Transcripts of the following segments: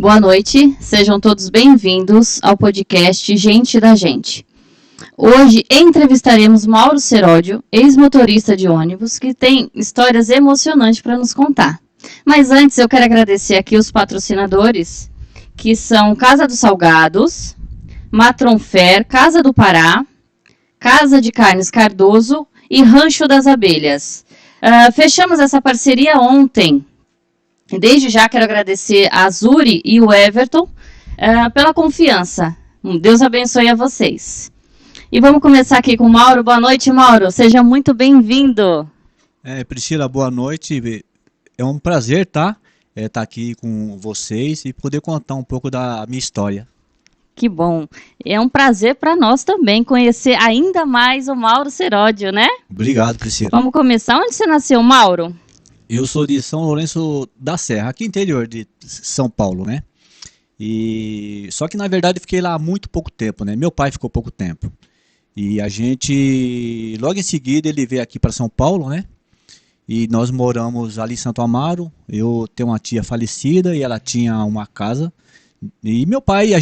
Boa noite, sejam todos bem-vindos ao podcast Gente da Gente. Hoje entrevistaremos Mauro Seródio, ex-motorista de ônibus, que tem histórias emocionantes para nos contar. Mas antes eu quero agradecer aqui os patrocinadores, que são Casa dos Salgados, Matron Fair, Casa do Pará, Casa de Carnes Cardoso e Rancho das Abelhas. Fechamos essa parceria ontem. Desde já quero agradecer a Zuri e o Everton pela confiança. Deus abençoe a vocês. E vamos começar aqui com o Mauro. Boa noite, Mauro. Seja muito bem-vindo. Priscila, boa noite. É um prazer, tá aqui com vocês e poder contar um pouco da minha história. Que bom. É um prazer para nós também conhecer ainda mais o Mauro Seródio, né? Obrigado, Priscila. Vamos começar. Onde você nasceu, Mauro? Eu sou de São Lourenço da Serra, aqui interior de São Paulo, né? Só que na verdade fiquei lá há muito pouco tempo, né? Meu pai ficou pouco tempo. E a gente, logo em seguida, ele veio aqui para São Paulo, né? E nós moramos ali em Santo Amaro. Eu tenho uma tia falecida e ela tinha uma casa. E meu pai,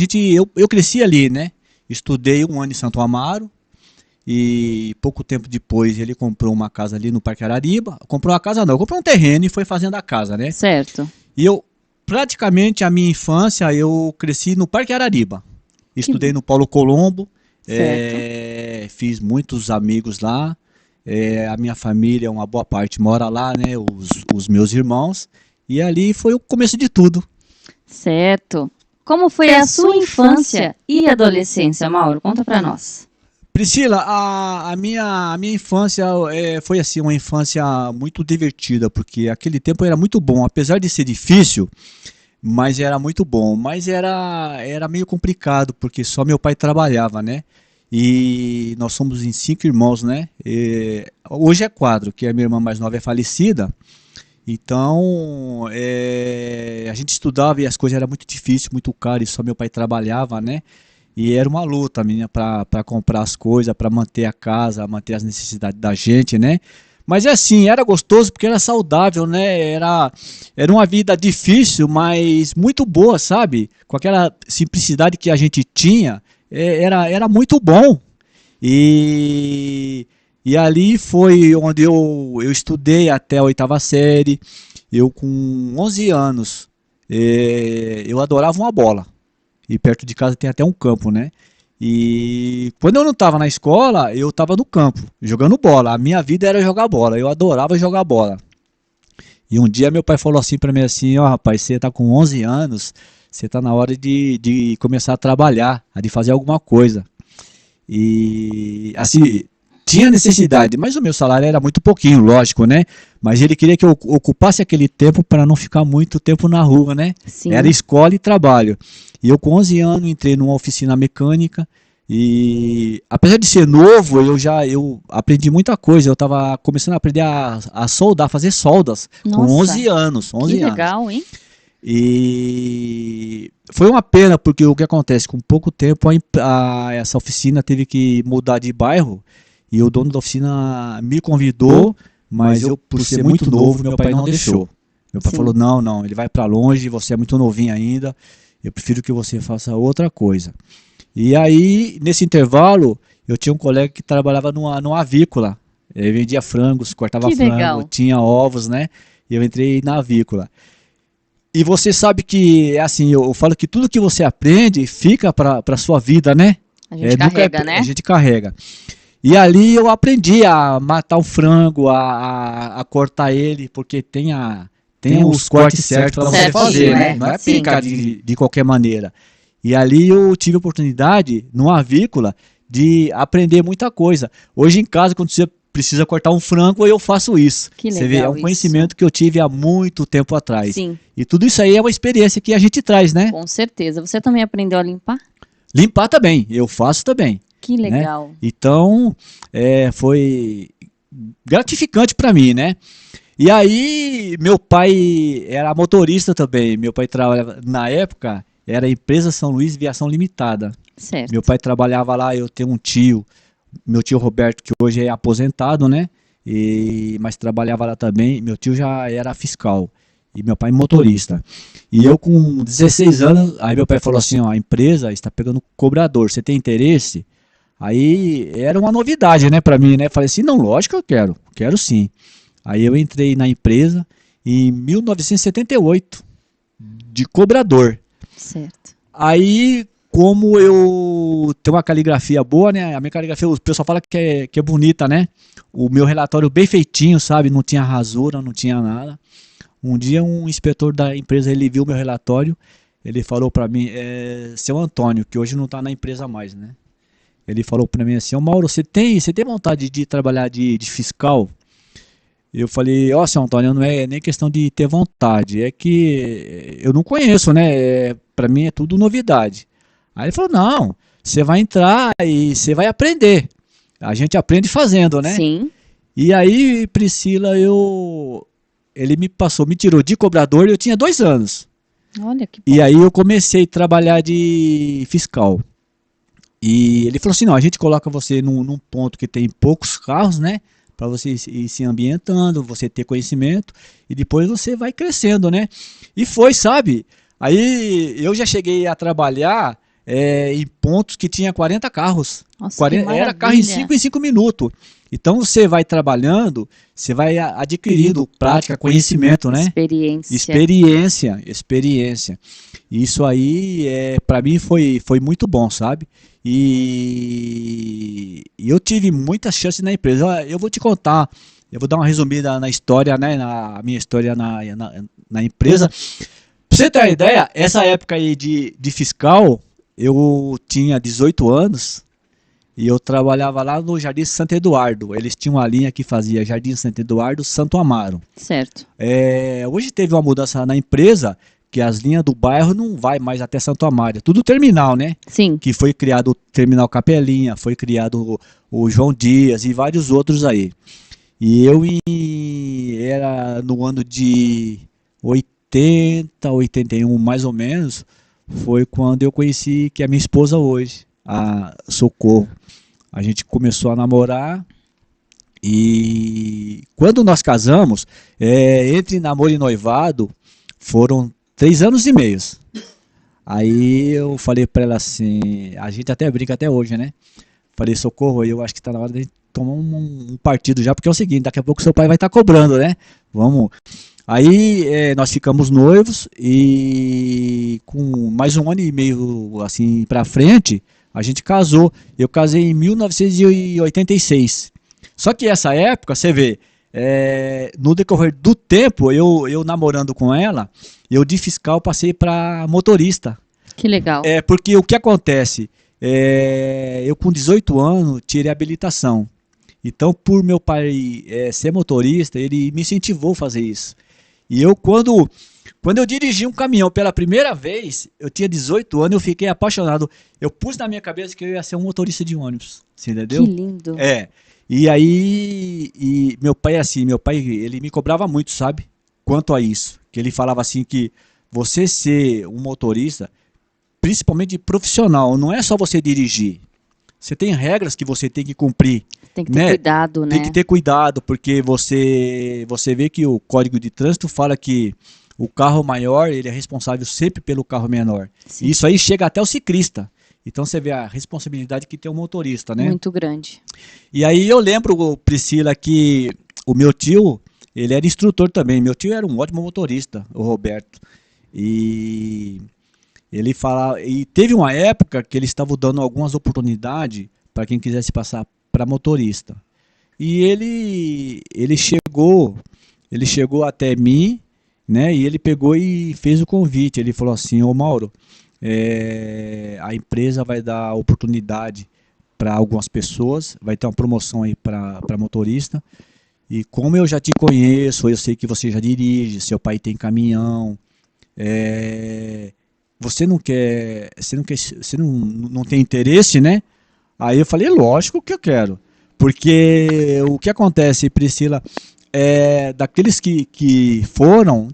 eu cresci ali, né? Estudei um ano em Santo Amaro. E pouco tempo depois ele comprou uma casa ali no Parque Arariba. Comprou uma casa não, comprou um terreno e foi fazendo a casa, né? Certo. E praticamente a minha infância, eu cresci no Parque Arariba. Estudei no Paulo Colombo. Fiz muitos amigos lá. A minha família, uma boa parte mora lá, né? Os meus irmãos. E ali foi o começo de tudo. Certo. Como foi a sua infância e adolescência, Mauro? Conta pra nós. Priscila, a minha infância foi assim, uma infância muito divertida, porque aquele tempo era muito bom, apesar de ser difícil, mas era muito bom. Mas era meio complicado, porque só meu pai trabalhava, né? E nós somos em 5 irmãos, né? Hoje é 4, que a minha irmã mais nova é falecida. Então, a gente estudava e as coisas eram muito difíceis, muito caras, e só meu pai trabalhava, né? E era uma luta, menina, para comprar as coisas, para manter a casa, manter as necessidades da gente, né? Mas assim, era gostoso porque era saudável, né? Era uma vida difícil, mas muito boa, sabe? Com aquela simplicidade que a gente tinha, era muito bom. E ali foi onde eu estudei até a 8ª série. Eu com 11 anos, eu adorava uma bola. E perto de casa tem até um campo, né? E quando eu não estava na escola, eu estava no campo, jogando bola. A minha vida era jogar bola, eu adorava jogar bola. E um dia meu pai falou assim para mim assim, rapaz, você tá com 11 anos, você tá na hora de começar a trabalhar, de fazer alguma coisa. E assim, tinha necessidade, mas o meu salário era muito pouquinho, lógico, né? Mas ele queria que eu ocupasse aquele tempo para não ficar muito tempo na rua, né? Sim. Era escola e trabalho. E eu com 11 anos entrei numa oficina mecânica e apesar de ser novo, eu aprendi muita coisa. Eu estava começando a aprender a soldar, fazer soldas. Nossa, com 11 anos. 11 que anos. legal, hein? E foi uma pena porque o que acontece, com pouco tempo essa oficina teve que mudar de bairro. E o dono da oficina me convidou, mas eu, por ser muito novo, meu pai não deixou. Meu pai falou, não, ele vai para longe, você é muito novinho ainda, eu prefiro que você faça outra coisa. E aí, nesse intervalo, eu tinha um colega que trabalhava numa avícola. Ele vendia frangos, cortava frango, tinha ovos, né? E eu entrei na avícola. E você sabe que, assim, eu falo que tudo que você aprende fica para sua vida, né? A gente carrega, né? A gente carrega. E ali eu aprendi a matar um frango, a cortar ele, porque tem os cortes certos para você fazer, né? Não é picar de qualquer maneira. E ali eu tive a oportunidade, numa avícola, de aprender muita coisa. Hoje em casa, quando você precisa cortar um frango, eu faço isso. Que legal, você vê, é um conhecimento que eu tive há muito tempo atrás. Sim. E tudo isso aí é uma experiência que a gente traz, né? Com certeza. Você também aprendeu a limpar? Limpar também, eu faço também. Que legal. Né? Então, foi gratificante para mim, né? E aí, meu pai era motorista também. Meu pai trabalhava, na época, era a empresa São Luís Viação Limitada. Certo. Meu pai trabalhava lá, eu tenho um tio, meu tio Roberto, que hoje é aposentado, né? Mas trabalhava lá também. Meu tio já era fiscal. e meu pai motorista. E eu com 16 anos, aí meu pai falou assim, ó, a empresa está pegando cobrador, você tem interesse? Aí era uma novidade, né, para mim, né? Falei assim, não, lógico que eu quero sim. Aí eu entrei na empresa em 1978, de cobrador. Certo. Aí, como eu tenho uma caligrafia boa, né? A minha caligrafia, o pessoal fala que é bonita, né? O meu relatório bem feitinho, sabe? Não tinha rasura, não tinha nada. Um dia um inspetor da empresa, ele viu meu relatório, ele falou para mim, seu Antônio, que hoje não está na empresa mais, né? Ele falou para mim assim, ô Mauro, você tem vontade de trabalhar de fiscal? Eu falei, ó, seu Antônio, não é nem questão de ter vontade, é que eu não conheço, né? Para mim é tudo novidade. Aí ele falou, não, você vai entrar e você vai aprender. A gente aprende fazendo, né? Sim. E aí, Priscila, ele me tirou de cobrador, eu tinha 2 anos. Olha que bom. E aí eu comecei a trabalhar de fiscal. E ele falou assim, não, a gente coloca você num ponto que tem poucos carros, né? Para você ir se ambientando, você ter conhecimento, e depois você vai crescendo, né? E foi, sabe? Aí eu já cheguei a trabalhar em pontos que tinha 40 carros. Nossa, 40, era carro em 5 minutos. Então você vai trabalhando, você vai adquirindo prática, conhecimento, né? Experiência. Isso aí, para mim, foi muito bom, sabe? E eu tive muitas chances na empresa. Eu vou te contar, eu vou dar uma resumida na história, né? Na minha história na empresa. Pra você ter uma ideia, essa época aí de fiscal, eu tinha 18 anos. E eu trabalhava lá no Jardim Santo Eduardo. Eles tinham uma linha que fazia Jardim Santo Eduardo, Santo Amaro. Certo. Hoje teve uma mudança na empresa, que as linhas do bairro não vai mais até Santo Amaro. É tudo terminal, né? Sim. Que foi criado o Terminal Capelinha, foi criado o João Dias e vários outros aí. E eu era no ano de 80, 81 mais ou menos, foi quando eu conheci que é a minha esposa hoje, a Socorro. A gente começou a namorar e quando nós casamos, entre namoro e noivado, foram 3 anos e meio. Aí eu falei pra ela assim, a gente até brinca até hoje, né? Falei, Socorro, eu acho que tá na hora de tomar um partido já, porque é o seguinte, daqui a pouco seu pai vai estar cobrando, né? Vamos. Aí nós ficamos noivos e com mais 1 ano e meio assim pra frente, a gente casou. Eu casei em 1986. Só que essa época, você vê, no decorrer do tempo, eu namorando com ela, eu de fiscal passei para motorista. Que legal. Porque o que acontece? Eu com 18 anos tirei a habilitação. Então, por meu pai ser motorista, ele me incentivou a fazer isso. E eu, quando eu dirigi um caminhão pela primeira vez, eu tinha 18 anos, eu fiquei apaixonado. Eu pus na minha cabeça que eu ia ser um motorista de ônibus. Você entendeu? Que lindo. E aí, meu pai ele me cobrava muito, sabe? Quanto a isso. Que ele falava assim que você ser um motorista, principalmente profissional, não é só você dirigir. Você tem regras que você tem que cumprir. Tem que ter cuidado, né? Tem que ter cuidado, porque você vê que o Código de Trânsito fala que o carro maior, ele é responsável sempre pelo carro menor. Sim. Isso aí chega até o ciclista. Então você vê a responsabilidade que tem o motorista, né? Muito grande. E aí eu lembro, Priscila, que o meu tio, ele era instrutor também. Meu tio era um ótimo motorista, o Roberto. E ele falava, e teve uma época que eles estavam dando algumas oportunidades para quem quisesse passar para motorista. E ele chegou até mim, né? E ele pegou e fez o convite. Ele falou assim: ô Mauro, a empresa vai dar oportunidade para algumas pessoas, vai ter uma promoção aí para motorista. E como eu já te conheço, eu sei que você já dirige, seu pai tem caminhão, você não tem interesse, né? Aí eu falei, lógico que eu quero. Porque o que acontece, Priscila, daqueles que foram,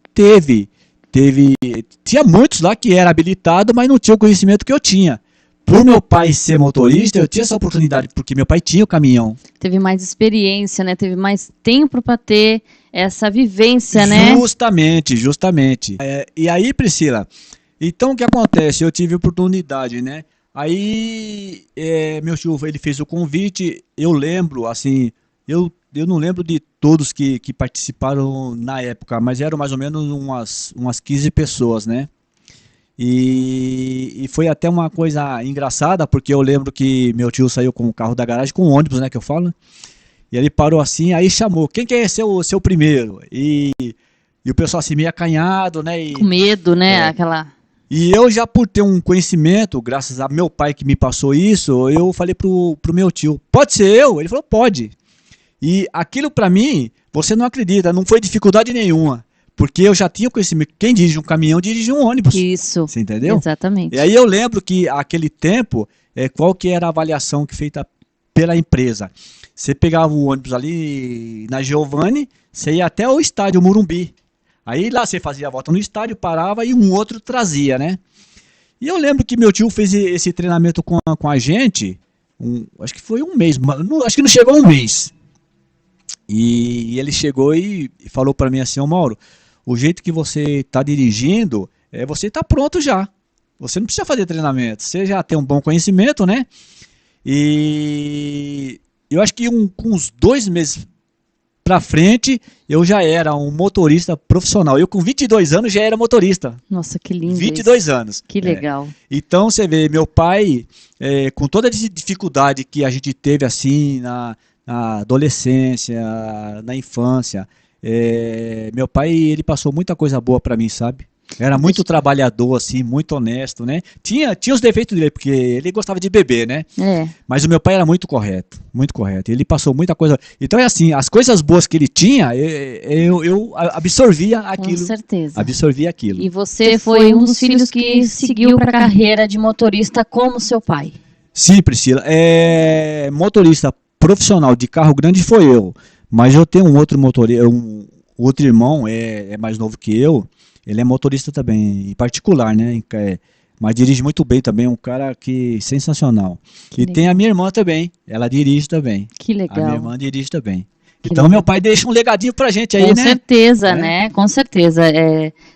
tinha muitos lá que era habilitado, mas não tinha o conhecimento que eu tinha. Por meu pai ser motorista, eu tinha essa oportunidade, porque meu pai tinha o caminhão. Teve mais experiência, né? Teve mais tempo para ter essa vivência, né? Justamente. E aí, Priscila, então o que acontece? Eu tive oportunidade, né? Aí, meu tio, ele fez o convite, eu lembro, assim, eu não lembro de todos que participaram na época, mas eram mais ou menos umas 15 pessoas, né? E foi até uma coisa engraçada, porque eu lembro que meu tio saiu com o carro da garagem, com o ônibus, né, que eu falo. E ele parou assim, aí chamou, quem que é seu primeiro? E o pessoal assim, meio acanhado, né? Com medo, né? Aquela... E eu já por ter um conhecimento, graças a meu pai que me passou isso, eu falei pro meu tio, pode ser eu? Ele falou, pode. E aquilo pra mim, você não acredita, não foi dificuldade nenhuma. Porque eu já tinha conhecimento, quem dirige um caminhão dirige um ônibus. Isso. Você entendeu? Exatamente. E aí eu lembro que aquele tempo, qual que era a avaliação que feita pela empresa? Você pegava o ônibus ali na Giovanni, você ia até o estádio Morumbi. Aí lá você fazia a volta no estádio, parava e um outro trazia, né? E eu lembro que meu tio fez esse treinamento com a gente, acho que foi um mês, acho que não chegou a um mês. E ele chegou e falou para mim assim, ô Mauro, o jeito que você está dirigindo, você está pronto já. Você não precisa fazer treinamento, você já tem um bom conhecimento, né? E eu acho que com uns 2 meses pra frente, eu já era um motorista profissional. Eu com 22 anos já era motorista. Nossa, que lindo 22 isso. anos. Que legal. Então você vê, meu pai, com toda a dificuldade que a gente teve assim na adolescência, na infância, meu pai, ele passou muita coisa boa pra mim, sabe? Era muito trabalhador, assim, muito honesto, né? Tinha os defeitos dele, porque ele gostava de beber, né? Mas o meu pai era muito correto, muito correto. Ele passou muita coisa. Então é assim, as coisas boas que ele tinha, eu absorvia aquilo. Com certeza. Absorvia aquilo. E você foi um dos filhos que seguiu para a carreira de motorista como seu pai? Sim, Priscila. Motorista profissional de carro grande foi eu. Mas eu tenho um outro motorista, outro irmão, é mais novo que eu. Ele é motorista também, em particular, né? Mas dirige muito bem também, um cara que sensacional. E tem a minha irmã também, ela dirige também. Que legal. A minha irmã dirige também. Então meu pai deixa um legadinho pra gente aí, né? Com certeza, né? Com certeza.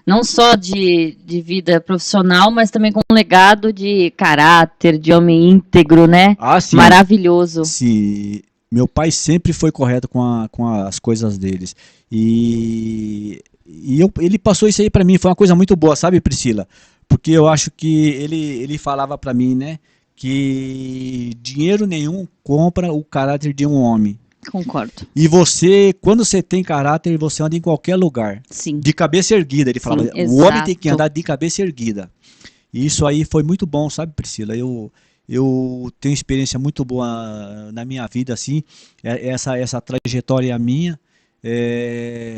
Não só de vida profissional, mas também com um legado de caráter, de homem íntegro, né? Ah, sim. Maravilhoso. Sim. Meu pai sempre foi correto com as coisas deles. E ele passou isso aí pra mim, foi uma coisa muito boa, sabe, Priscila? Porque eu acho que ele falava pra mim, né, que dinheiro nenhum compra o caráter de um homem. Concordo. E você, quando você tem caráter, você anda em qualquer lugar. Sim. De cabeça erguida, ele falava. Sim, o homem tem que andar de cabeça erguida. E isso aí foi muito bom, sabe, Priscila? Eu tenho experiência muito boa na minha vida, assim, essa trajetória minha.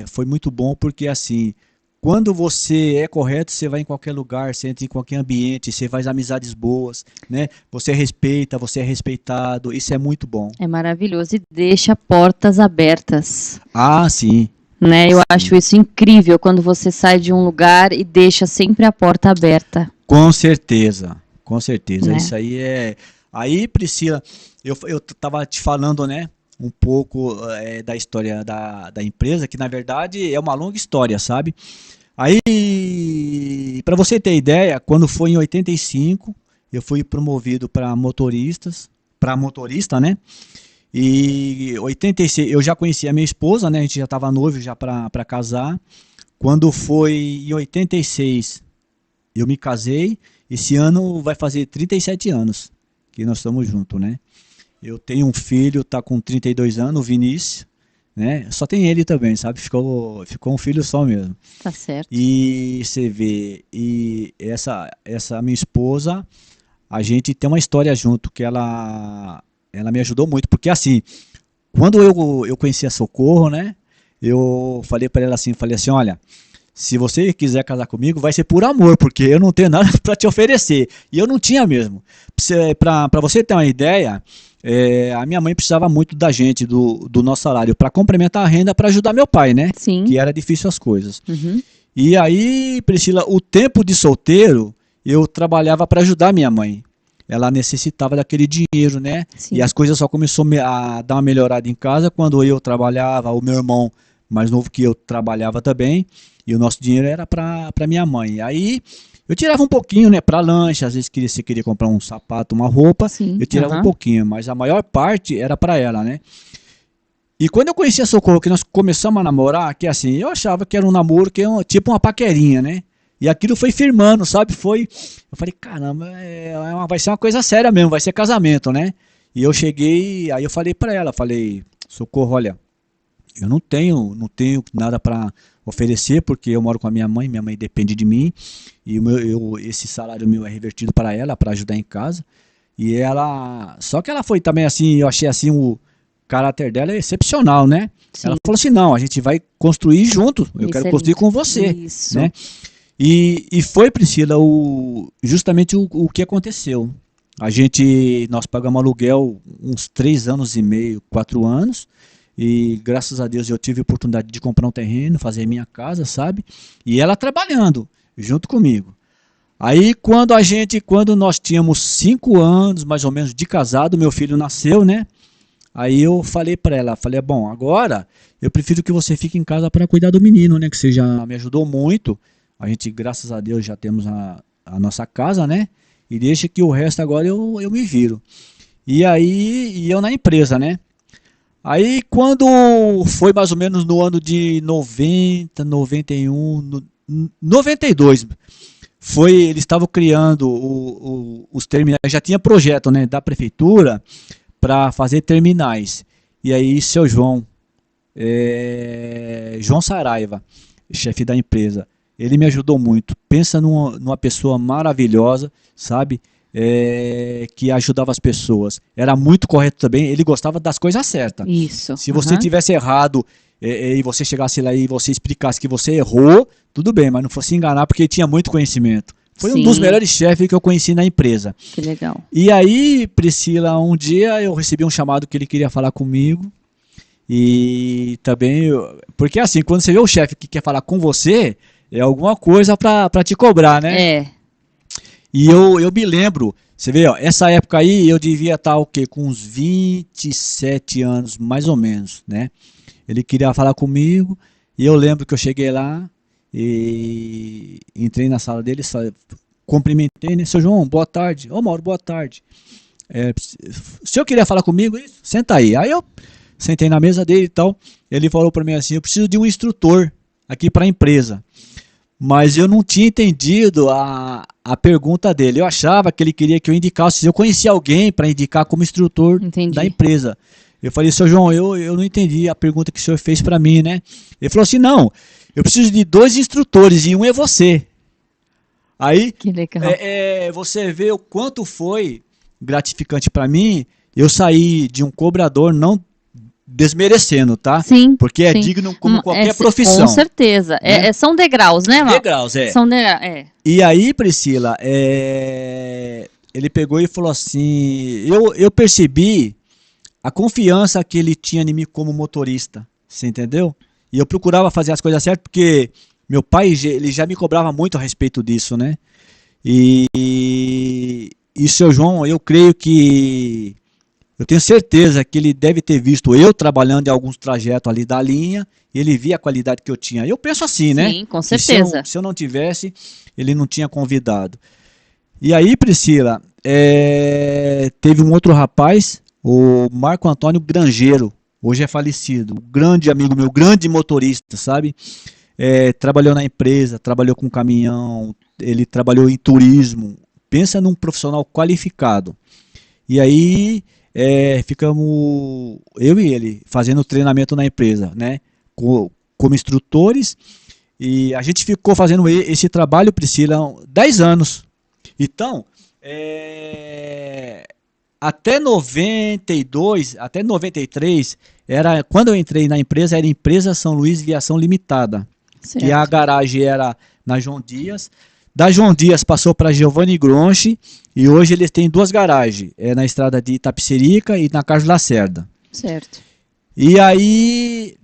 Foi muito bom porque assim, quando você é correto, você vai em qualquer lugar, você entra em qualquer ambiente, você faz amizades boas, né? Você respeita, você é respeitado, isso é muito bom. É maravilhoso e deixa portas abertas. Ah, sim. Né? Eu acho isso incrível quando você sai de um lugar e deixa sempre a porta aberta. Com certeza, né? Isso aí Aí, Priscila, eu tava te falando, né? Um pouco da história da empresa, que na verdade é uma longa história, sabe? Aí, para você ter ideia, quando foi em 85, eu fui promovido para motorista, né? E 86, eu já conhecia a minha esposa, né? A gente já estava noivo já para casar. Quando foi em 86, eu me casei. Esse ano vai fazer 37 anos que nós estamos juntos, né? Eu tenho um filho, tá com 32 anos, o Vinícius, né? Só tem ele também, sabe? Ficou um filho só mesmo. Tá certo. E você vê, e essa minha esposa, a gente tem uma história junto, que ela me ajudou muito, porque assim, quando eu conheci a Socorro, né? Eu falei para ela assim, olha, se você quiser casar comigo, vai ser por amor, porque eu não tenho nada para te oferecer. E eu não tinha mesmo. Para você ter uma ideia, a minha mãe precisava muito da gente, do nosso salário, para complementar a renda, para ajudar meu pai, né? Sim. Que era difícil as coisas. Uhum. E aí, Priscila, o tempo de solteiro, eu trabalhava para ajudar minha mãe. Ela necessitava daquele dinheiro, né? Sim. E as coisas só começaram a dar uma melhorada em casa quando eu trabalhava, o meu irmão mais novo que eu, trabalhava também, e o nosso dinheiro era para minha mãe. Aí eu tirava um pouquinho, né, para lanche, às vezes você queria comprar um sapato, uma roupa, Sim, eu tirava um pouquinho, mas a maior parte era para ela, né? E quando eu conheci a Socorro, que nós começamos a namorar, que assim, eu achava que era um namoro, que é tipo uma paquerinha, né? E aquilo foi firmando, sabe? Eu falei, caramba, vai ser uma coisa séria mesmo, vai ser casamento, né? E eu cheguei, aí eu falei para ela, falei, Socorro, olha, eu não tenho nada para oferecer, porque eu moro com a minha mãe depende de mim, e esse salário meu é revertido para ela, para ajudar em casa. E ela, só que ela foi também assim, eu achei assim o caráter dela é excepcional, né? Sim. Ela falou assim, não, a gente vai construir junto, eu Isso quero é construir lindo. com você, Isso. né? E foi, Priscila, justamente o que aconteceu. Nós pagamos aluguel uns 3 anos e meio, 4 anos, e graças a Deus eu tive a oportunidade de comprar um terreno, fazer minha casa, sabe? E ela trabalhando junto comigo. Aí quando nós tínhamos 5 anos, mais ou menos, de casado, meu filho nasceu, né? Aí eu falei para ela, bom, agora eu prefiro que você fique em casa para cuidar do menino, né? Que você já me ajudou muito. A gente, graças a Deus, já temos a nossa casa, né? E deixa que o resto agora eu me viro. E aí, eu na empresa, né? Aí quando foi mais ou menos no ano de 90, 91, 92, eles estavam criando os terminais, já tinha projeto, né, da prefeitura para fazer terminais. E aí, seu João Saraiva, chefe da empresa, ele me ajudou muito. Pensa numa pessoa maravilhosa, sabe? Que ajudava as pessoas. Era muito correto também, ele gostava das coisas certas. Isso. Se você tivesse errado e você chegasse lá e você explicasse que você errou, tudo bem, mas não fosse enganar porque ele tinha muito conhecimento. Foi um dos melhores chefes que eu conheci na empresa. Que legal. E aí, Priscila, um dia eu recebi um chamado que ele queria falar comigo. E também, porque assim, quando você vê o chefe que quer falar com você, é alguma coisa pra te cobrar, né? É. E eu me lembro, você vê, ó, essa época aí eu devia estar o quê? Com uns 27 anos, mais ou menos, né? Ele queria falar comigo e eu lembro que eu cheguei lá e entrei na sala dele, cumprimentei, né? Seu João, boa tarde. Ô Mauro, boa tarde. O senhor queria falar comigo? Senta aí. Aí eu sentei na mesa dele e tal. Ele falou para mim assim, eu preciso de um instrutor aqui para a empresa. Mas eu não tinha entendido a pergunta dele. Eu achava que ele queria que eu indicasse, se eu conhecia alguém para indicar como instrutor da empresa. Eu falei, seu João, eu não entendi a pergunta que o senhor fez para mim, né? Ele falou assim, não, eu preciso de 2 instrutores e um é você. Aí, que legal. Você vê o quanto foi gratificante para mim, eu saí de um cobrador, não desmerecendo, tá? Sim. Porque é digno como qualquer profissão. Com certeza. Né? São degraus, né, Mauro? Degraus, São degraus, E aí, Priscila, ele pegou e falou assim, eu percebi a confiança que ele tinha em mim como motorista, você entendeu? E eu procurava fazer as coisas certas, porque meu pai, ele já me cobrava muito a respeito disso, né? E seu João, eu creio que, eu tenho certeza que ele deve ter visto eu trabalhando em alguns trajetos ali da linha, e ele via a qualidade que eu tinha. Eu penso assim, né? Sim, com certeza. Se eu não tivesse, ele não tinha convidado. E aí, Priscila, teve um outro rapaz, o Marco Antônio Grangeiro, hoje é falecido, um grande amigo meu, grande motorista, sabe? Trabalhou na empresa, trabalhou com caminhão, ele trabalhou em turismo. Pensa num profissional qualificado. E aí ficamos, eu e ele, fazendo treinamento na empresa, né? Como instrutores. E a gente ficou fazendo esse trabalho, Priscila, 10 anos. Então, até 92, até 93, quando eu entrei na empresa, era Empresa São Luís Viação Limitada. Certo. Que a garagem era na João Dias. Da João Dias passou para Giovanni Gronchi e hoje eles têm 2 garagens, na estrada de Itapecerica e na Carlos Lacerda. Certo. E aí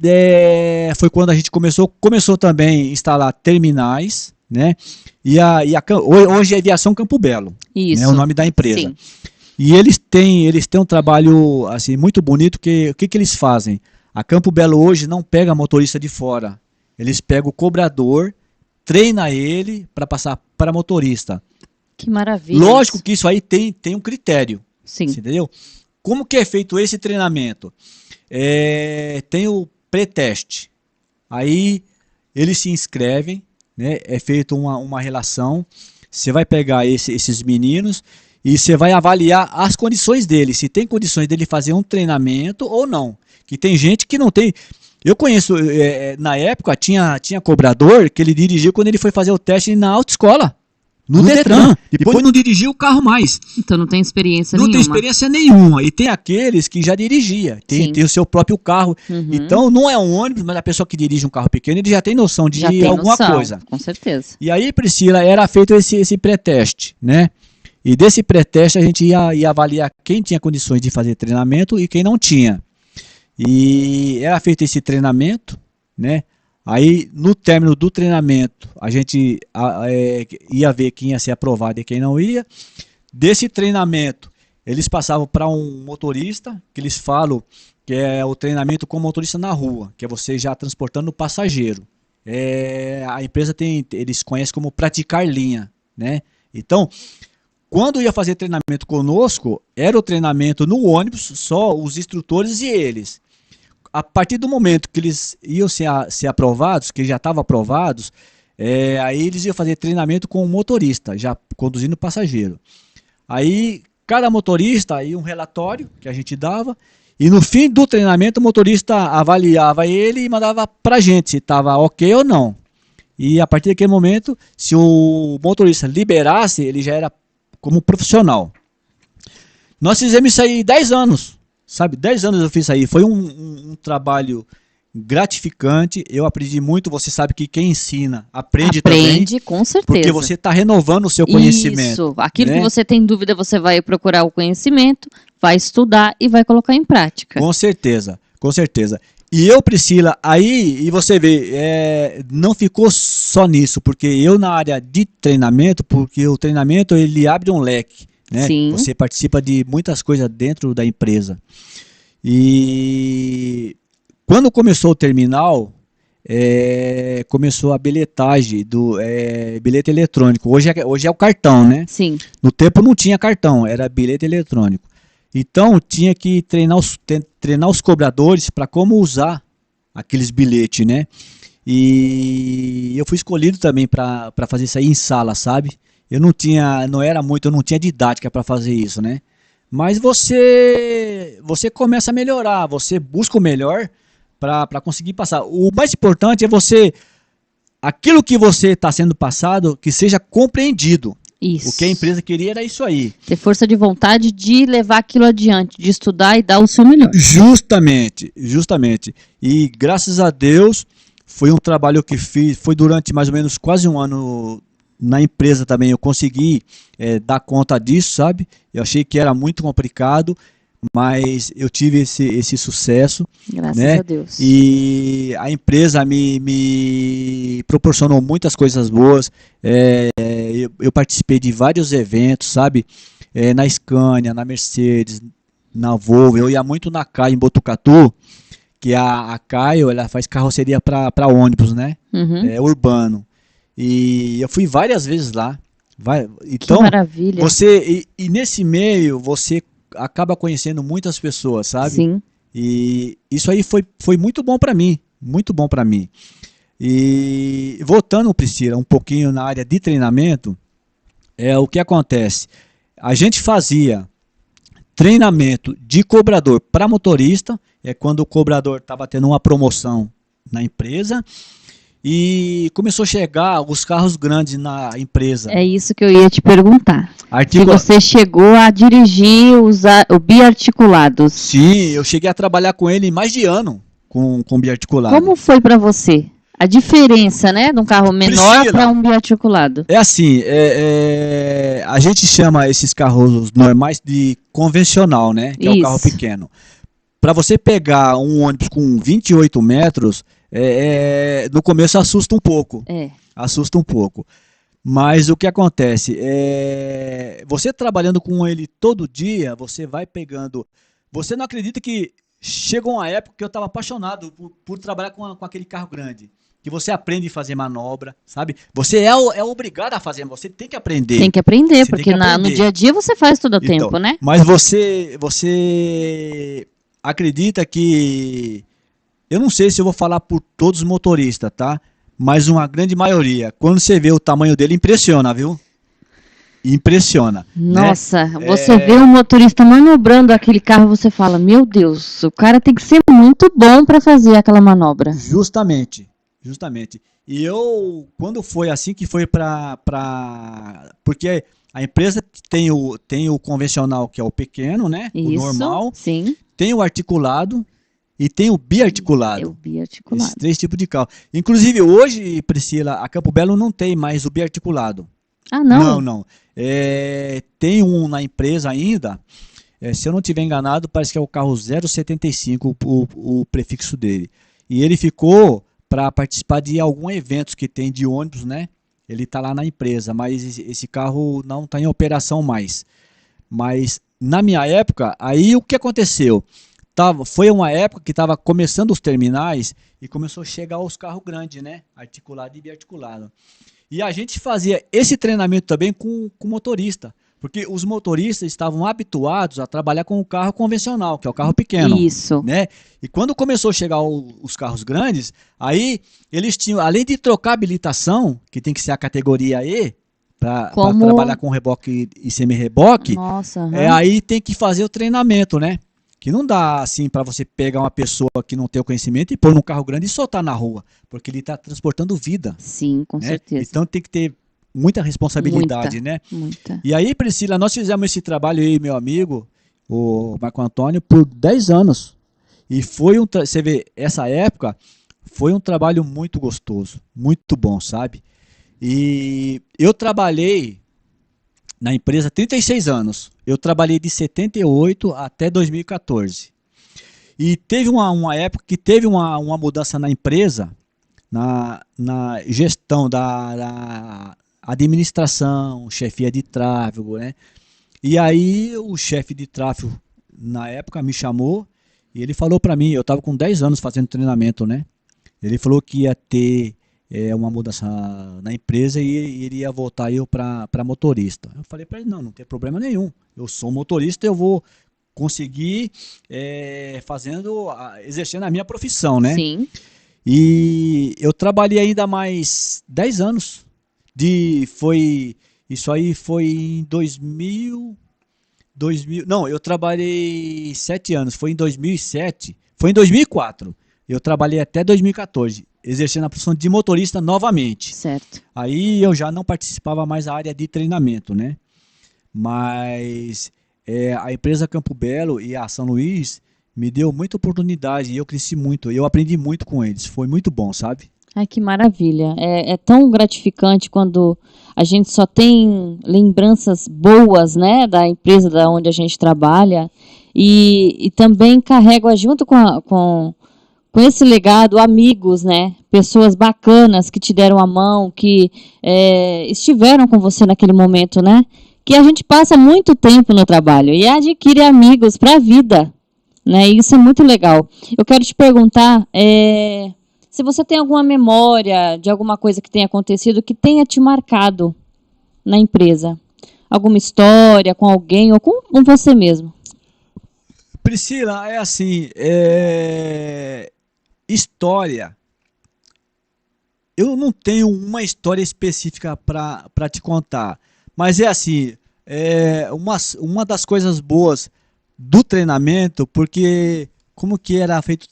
foi quando a gente começou também a instalar terminais, né? Hoje é Aviação Campo Belo, isso, né, o nome da empresa. Sim. E eles têm um trabalho assim muito bonito, que o que eles fazem? A Campo Belo hoje não pega motorista de fora. Eles pegam o cobrador, treina ele para passar para motorista. Que maravilha. Lógico que isso aí tem um critério. Sim. Você entendeu? Como que é feito esse treinamento? Tem o pré-teste. Aí eles se inscrevem, né? É feita uma relação. Você vai pegar esses meninos e você vai avaliar as condições dele. Se tem condições dele fazer um treinamento ou não. Que tem gente que não tem. Eu conheço, na época, tinha cobrador que ele dirigiu quando ele foi fazer o teste na autoescola. No Detran. Depois não dirigiu o carro mais. Então não tem experiência nenhuma. nenhuma. Não tem experiência nenhuma. E tem aqueles que já dirigia. Tem o seu próprio carro. Uhum. Então não é um ônibus, mas a pessoa que dirige um carro pequeno, ele já tem noção de alguma coisa. Com certeza. E aí, Priscila, era feito esse pré-teste, né? E desse pré-teste a gente ia avaliar quem tinha condições de fazer treinamento e quem não tinha. E era feito esse treinamento, né? Aí, no término do treinamento, a gente ia ver quem ia ser aprovado e quem não ia. Desse treinamento, eles passavam para um motorista, que eles falam que é o treinamento com motorista na rua, que é você já transportando o passageiro. A empresa eles conhecem como praticar linha, né? Então, quando ia fazer treinamento conosco, era o treinamento no ônibus, só os instrutores e eles. A partir do momento que eles iam ser aprovados, que já estavam aprovados, aí eles iam fazer treinamento com o motorista, já conduzindo o passageiro. Aí cada motorista ia um relatório que a gente dava, e no fim do treinamento o motorista avaliava ele e mandava pra gente se estava ok ou não. E a partir daquele momento, se o motorista liberasse, ele já era como profissional. Nós fizemos isso aí 10 anos. Sabe, 10 anos eu fiz isso aí, foi um trabalho gratificante, eu aprendi muito, você sabe que quem ensina aprende também. Aprende, com certeza. Porque você está renovando o seu conhecimento. Isso, aquilo que você tem dúvida, você vai procurar o conhecimento, vai estudar e vai colocar em prática. Com certeza, com certeza. E eu, Priscila, aí, e você vê, não ficou só nisso, porque eu na área de treinamento, porque o treinamento ele abre um leque. Né? Sim. Você participa de muitas coisas dentro da empresa. E quando começou o terminal, começou a bilhetagem do bilhete eletrônico. Hoje é o cartão, né? Sim. No tempo não tinha cartão, era bilhete eletrônico. Então tinha que treinar os cobradores para como usar aqueles bilhetes, né? E eu fui escolhido também para fazer isso aí em sala, sabe? Eu não tinha didática para fazer isso, né? Mas você começa a melhorar, você busca o melhor para conseguir passar. O mais importante é aquilo que você está sendo passado, que seja compreendido. Isso. O que a empresa queria era isso aí. Ter força de vontade de levar aquilo adiante, de estudar e dar o seu melhor. Justamente. E graças a Deus, foi um trabalho que fiz, foi durante mais ou menos quase um ano. Na empresa também eu consegui dar conta disso, sabe? Eu achei que era muito complicado, mas eu tive esse sucesso. Graças né? a Deus. E a empresa me proporcionou muitas coisas boas. Eu participei de vários eventos, sabe? Na Scania, na Mercedes, na Volvo. Eu ia muito na CAI em Botucatu, que a CAI ela faz carroceria para ônibus, né? Uhum. Urbano. E eu fui várias vezes lá. Então, que maravilha. E nesse meio você acaba conhecendo muitas pessoas, sabe? Sim. E isso aí foi muito bom para mim, muito bom para mim. E voltando, Priscila, um pouquinho na área de treinamento, o que acontece? A gente fazia treinamento de cobrador para motorista, quando o cobrador estava tendo uma promoção na empresa. E começou a chegar os carros grandes na empresa. É isso que eu ia te perguntar. Se você chegou a dirigir o biarticulados. Sim, eu cheguei a trabalhar com ele mais de ano, com biarticulado. Como foi para você? A diferença, né, de um carro menor para um biarticulado? É assim, a gente chama esses carros normais de convencional, né? Que é o carro pequeno. Para você pegar um ônibus com 28 metros... no começo assusta um pouco. Assusta um pouco. Mas o que acontece? Você trabalhando com ele todo dia, você vai pegando. Você não acredita que chegou uma época que eu estava apaixonado por trabalhar com aquele carro grande. Que você aprende a fazer manobra, sabe? Você é obrigado a fazer, você tem que aprender. Tem que aprender, Você tem porque que aprender. no dia a dia você faz tudo a Então, tempo, né? mas você acredita que... Eu não sei se eu vou falar por todos os motoristas, tá? Mas uma grande maioria. Quando você vê o tamanho dele, impressiona, viu? Impressiona. Nossa, Né? você vê um motorista manobrando aquele carro, você fala, meu Deus, o cara tem que ser muito bom para fazer aquela manobra. Justamente. E eu, quando foi assim, que foi porque a empresa tem o convencional, que é o pequeno, né? O Isso, normal. sim. Tem o articulado e tem o biarticulado. É o biarticulado. Esses 3 tipos de carro. Inclusive, hoje, Priscila, a Campo Belo não tem mais o biarticulado. Ah, não? Não. Tem um na empresa ainda. Se eu não estiver enganado, parece que é o carro 075, o prefixo dele. E ele ficou para participar de alguns eventos que tem de ônibus, né? Ele está lá na empresa, mas esse carro não está em operação mais. Mas na minha época, aí o que aconteceu? Foi uma época que estava começando os terminais e começou a chegar os carros grandes, né? Articulado e biarticulado. E a gente fazia esse treinamento também com o motorista. Porque os motoristas estavam habituados a trabalhar com o carro convencional, que é o carro pequeno. Isso. Né? E quando começou a chegar os carros grandes, aí eles tinham, além de trocar habilitação, que tem que ser a categoria E, para trabalhar com reboque e semi-reboque, Nossa, aí tem que fazer o treinamento, né? Que não dá assim para você pegar uma pessoa que não tem o conhecimento e pôr num carro grande e soltar na rua, porque ele está transportando vida. Sim, com certeza. Então tem que ter muita responsabilidade, né? Muita. E aí, Priscila, nós fizemos esse trabalho aí, meu amigo, o Marco Antônio, por 10 anos. E foi você vê, essa época foi um trabalho muito gostoso, muito bom, sabe? E eu trabalhei na empresa 36 anos. Eu trabalhei de 78 até 2014. E teve uma época que teve uma mudança na empresa, na gestão da administração, chefia de tráfego, né? E aí o chefe de tráfego, na época, me chamou e ele falou para mim, eu estava com 10 anos fazendo treinamento, né? Ele falou que ia ter uma mudança na empresa e ele ia voltar eu para motorista. Eu falei para ele, não tem problema nenhum. Eu sou motorista, eu vou conseguir exercendo a minha profissão, né? Sim. E eu trabalhei ainda mais 10 anos. Isso aí foi em 2000, não, eu trabalhei 7 anos, foi em 2007, foi em 2004. Eu trabalhei até 2014, exercendo a profissão de motorista novamente. Certo. Aí eu já não participava mais da área de treinamento, né? Mas a empresa Campo Belo e a São Luís me deu muita oportunidade e eu cresci muito, eu aprendi muito com eles, foi muito bom, sabe? Ai, que maravilha. É tão gratificante quando a gente só tem lembranças boas, né, da empresa da onde a gente trabalha e também carrega junto com esse legado amigos, né, pessoas bacanas que te deram a mão, que estiveram com você naquele momento, né, que a gente passa muito tempo no trabalho e adquire amigos para a vida, né, e isso é muito legal. Eu quero te perguntar, se você tem alguma memória de alguma coisa que tenha acontecido que tenha te marcado na empresa. Alguma história com alguém ou com você mesmo. Priscila, é assim, história. Eu não tenho uma história específica para te contar, mas é assim, uma das coisas boas do treinamento, porque como que era feito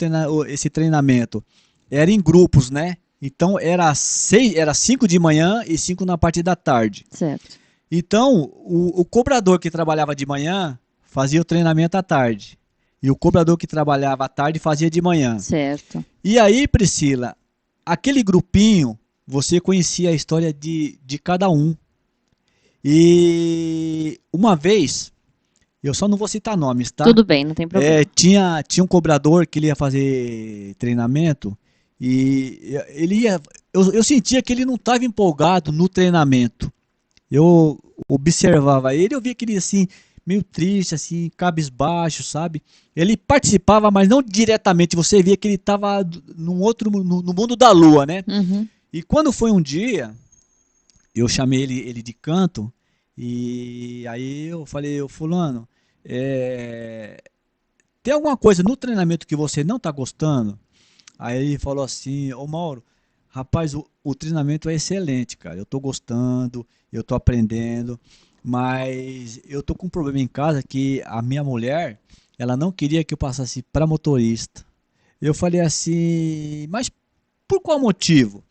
esse treinamento? Era em grupos, né? Então era 5 de manhã e 5 na parte da tarde. Certo. Então o cobrador que trabalhava de manhã fazia o treinamento à tarde. E o cobrador que trabalhava à tarde fazia de manhã. Certo. E aí, Priscila, aquele grupinho, você conhecia a história de cada um. E uma vez, eu só não vou citar nomes, tá? Tudo bem, não tem problema. Tinha um cobrador que ele ia fazer treinamento e eu sentia que ele não estava empolgado no treinamento. Eu observava ele, eu via que ele assim meio triste, assim, cabisbaixo, sabe? Ele participava, mas não diretamente. Você via que ele estava no mundo da lua, né? Uhum. E quando foi um dia, eu chamei ele de canto e aí eu falei, ô fulano, tem alguma coisa no treinamento que você não está gostando? Aí ele falou assim, ô Mauro, rapaz, o treinamento é excelente, cara. Eu tô gostando, eu tô aprendendo, mas eu tô com um problema em casa que a minha mulher, ela não queria que eu passasse para motorista. Eu falei assim, mas por qual motivo?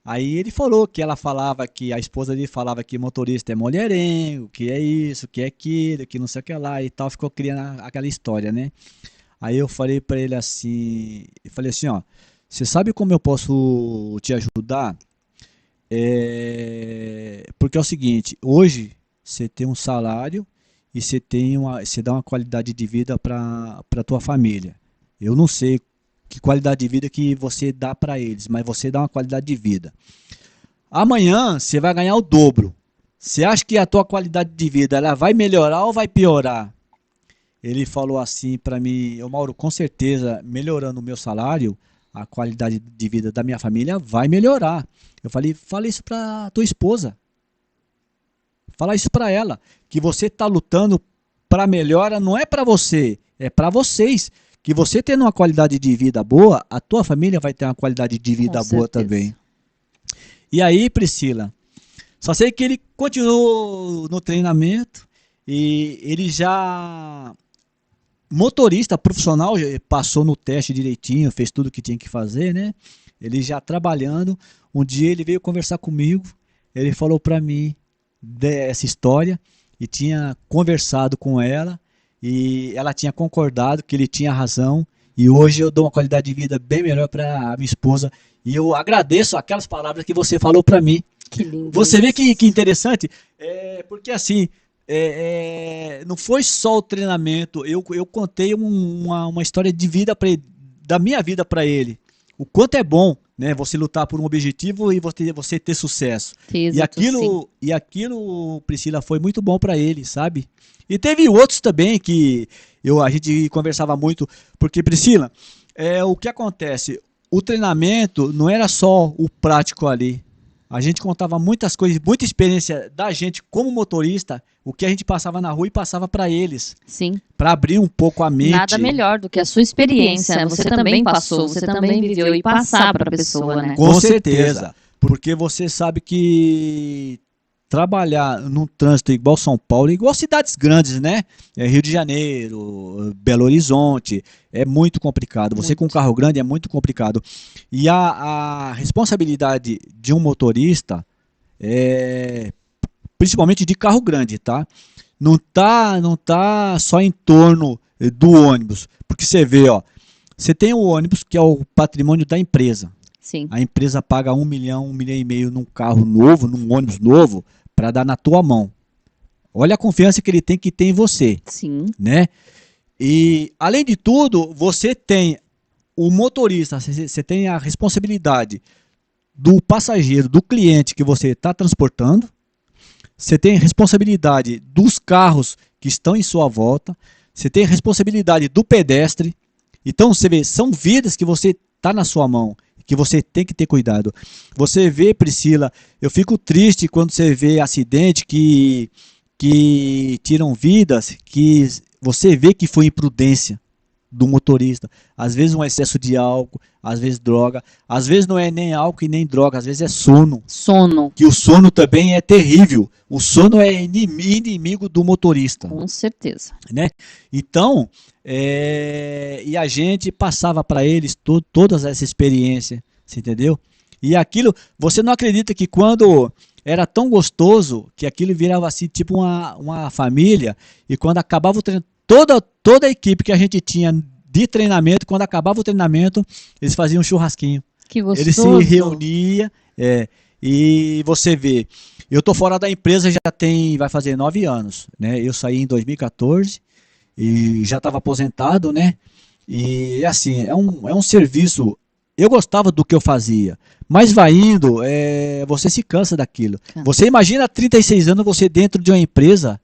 Aí ele falou que ela falava que a esposa dele falava que motorista é mulherengo, que é isso, que é aquilo, que não sei o que lá e tal, ficou criando aquela história, né? Aí eu falei pra ele assim, eu falei assim, ó, você sabe como eu posso te ajudar? Porque é o seguinte, hoje você tem um salário e você dá uma qualidade de vida para tua família. Eu não sei que qualidade de vida que você dá para eles, mas você dá uma qualidade de vida. Amanhã você vai ganhar o dobro. Você acha que a tua qualidade de vida ela vai melhorar ou vai piorar? Ele falou assim para mim, ô Mauro, com certeza, melhorando o meu salário, a qualidade de vida da minha família vai melhorar. Eu falei, fala isso para tua esposa. Fala isso para ela, que você está lutando para melhora, não é para você, é para vocês. Que você tendo uma qualidade de vida boa, a tua família vai ter uma qualidade de vida boa também. E aí, Priscila, só sei que ele continuou no treinamento e ele já motorista profissional, passou no teste direitinho, fez tudo o que tinha que fazer, né? Ele já trabalhando. Um dia ele veio conversar comigo, ele falou para mim dessa história e tinha conversado com ela e ela tinha concordado que ele tinha razão e hoje eu dou uma qualidade de vida bem melhor para minha esposa e eu agradeço aquelas palavras que você falou para mim. Que lindo. Você vê que interessante, porque assim, não foi só o treinamento, eu contei uma história de vida para ele, da minha vida para ele. O quanto é bom, né, você lutar por um objetivo e você ter sucesso. Exato, e aquilo, Priscila, foi muito bom para ele, sabe? E teve outros também que a gente conversava muito, porque, Priscila, o que acontece? O treinamento não era só o prático ali. A gente contava muitas coisas, muita experiência da gente como motorista, o que a gente passava na rua e passava para eles. Sim. Para abrir um pouco a mente. Nada melhor do que a sua experiência, né? Você também passou, você também viveu e passar para a pessoa, né? Com certeza. Porque você sabe que trabalhar num trânsito igual São Paulo, igual cidades grandes, né? Rio de Janeiro, Belo Horizonte, é muito complicado. Você com um carro grande é muito complicado. E a responsabilidade de um motorista, principalmente de carro grande, tá? Não tá só em torno do ônibus. Porque você vê, ó, você tem o ônibus que é o patrimônio da empresa. Sim. A empresa paga 1 milhão, 1,5 milhão num carro novo, num ônibus novo, para dar na tua mão. Olha a confiança que ele tem que ter em você. Sim. Né? E, além de tudo, você tem o motorista, você tem a responsabilidade do passageiro, do cliente que você está transportando. Você tem responsabilidade dos carros que estão em sua volta. Você tem responsabilidade do pedestre. Então, você vê, são vidas que você está na sua mão, que você tem que ter cuidado. Você vê, Priscila, eu fico triste quando você vê acidente que tiram vidas, que você vê que foi imprudência do motorista. Às vezes um excesso de álcool, às vezes droga, às vezes não é nem álcool e nem droga, às vezes é sono. Sono. Que o sono também é terrível. O sono é inimigo do motorista. Com certeza. Né? Então, e a gente passava para eles todas essa experiência, você entendeu? E aquilo, você não acredita que quando era tão gostoso, que aquilo virava assim, tipo uma família, e quando acabava o treino, toda a equipe que a gente tinha de treinamento, quando acabava o treinamento, eles faziam um churrasquinho. Que gostoso. Eles se reuniam, e você vê, eu tô fora da empresa vai fazer 9 anos, né? Eu saí em 2014 e já estava aposentado, né? E assim, é um serviço, eu gostava do que eu fazia, mas vai indo, você se cansa daquilo. Você imagina 36 anos você dentro de uma empresa,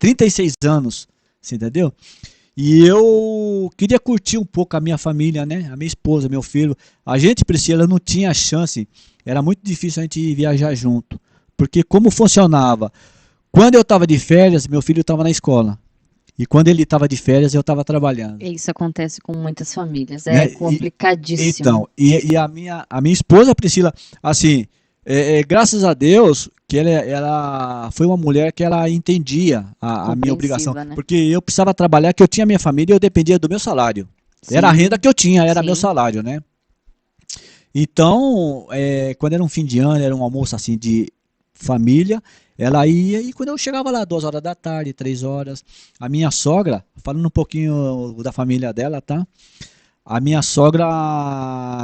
36 anos, você entendeu? E eu queria curtir um pouco a minha família, né? A minha esposa, meu filho. A gente, Priscila, não tinha chance. Era muito difícil a gente viajar junto. Porque como funcionava? Quando eu estava de férias, meu filho estava na escola. E quando ele estava de férias, eu estava trabalhando. Isso acontece com muitas famílias, Né? é complicadíssimo. Então, e a minha esposa, Priscila, assim, graças a Deus que ela foi uma mulher que ela entendia a minha obrigação. Compreensiva, né? Porque eu precisava trabalhar, que eu tinha minha família e eu dependia do meu salário. Era a Sim, renda que eu tinha, era sim. meu salário, né? Então, quando era um fim de ano, era um almoço assim de família, ela ia e quando eu chegava lá, 2 horas da tarde, 3 horas, a minha sogra, falando um pouquinho da família dela, tá? A minha sogra,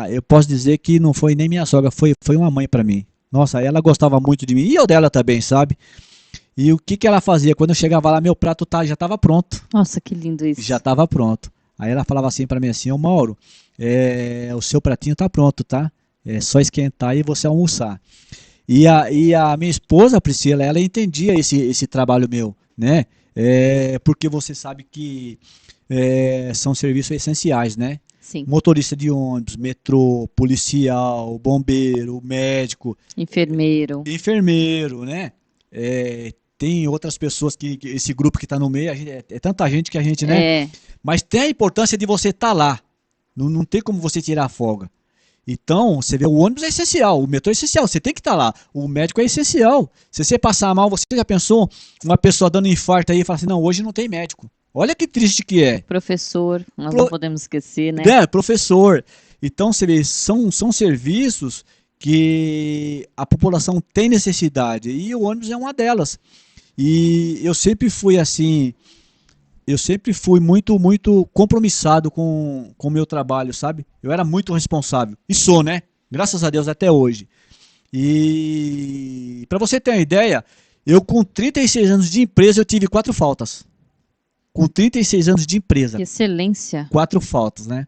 eu posso dizer que não foi nem minha sogra, foi uma mãe pra mim. Nossa, ela gostava muito de mim e eu dela também, sabe? E o que que ela fazia? Quando eu chegava lá, meu prato já estava pronto. Nossa, que lindo isso. Já estava pronto. Aí ela falava assim pra mim assim, ô Mauro, o seu pratinho tá pronto, tá? É só esquentar e você almoçar. E a minha esposa, Priscila, ela entendia esse trabalho meu, né? Porque você sabe que são serviços essenciais, né? Sim. Motorista de ônibus, metrô, policial, bombeiro, médico, enfermeiro, né? Tem outras pessoas esse grupo que está no meio, é tanta gente que a gente, né? Mas tem a importância de você estar lá. Não tem como você tirar a folga. Então, você vê, o ônibus é essencial, o metrô é essencial, você tem que estar lá. O médico é essencial. Se você passar mal, você já pensou uma pessoa dando infarto aí e fala assim, não, hoje não tem médico. Olha que triste que é. Professor, nós não podemos esquecer, né? Professor. Então, você vê, são serviços que a população tem necessidade e o ônibus é uma delas. E eu sempre fui assim, muito, muito compromissado com o meu trabalho, sabe? Eu era muito responsável. E sou, né? Graças a Deus até hoje. E para você ter uma ideia, eu com 36 anos de empresa, eu tive 4 faltas. Com 36 anos de empresa. Que excelência. 4 faltas, né?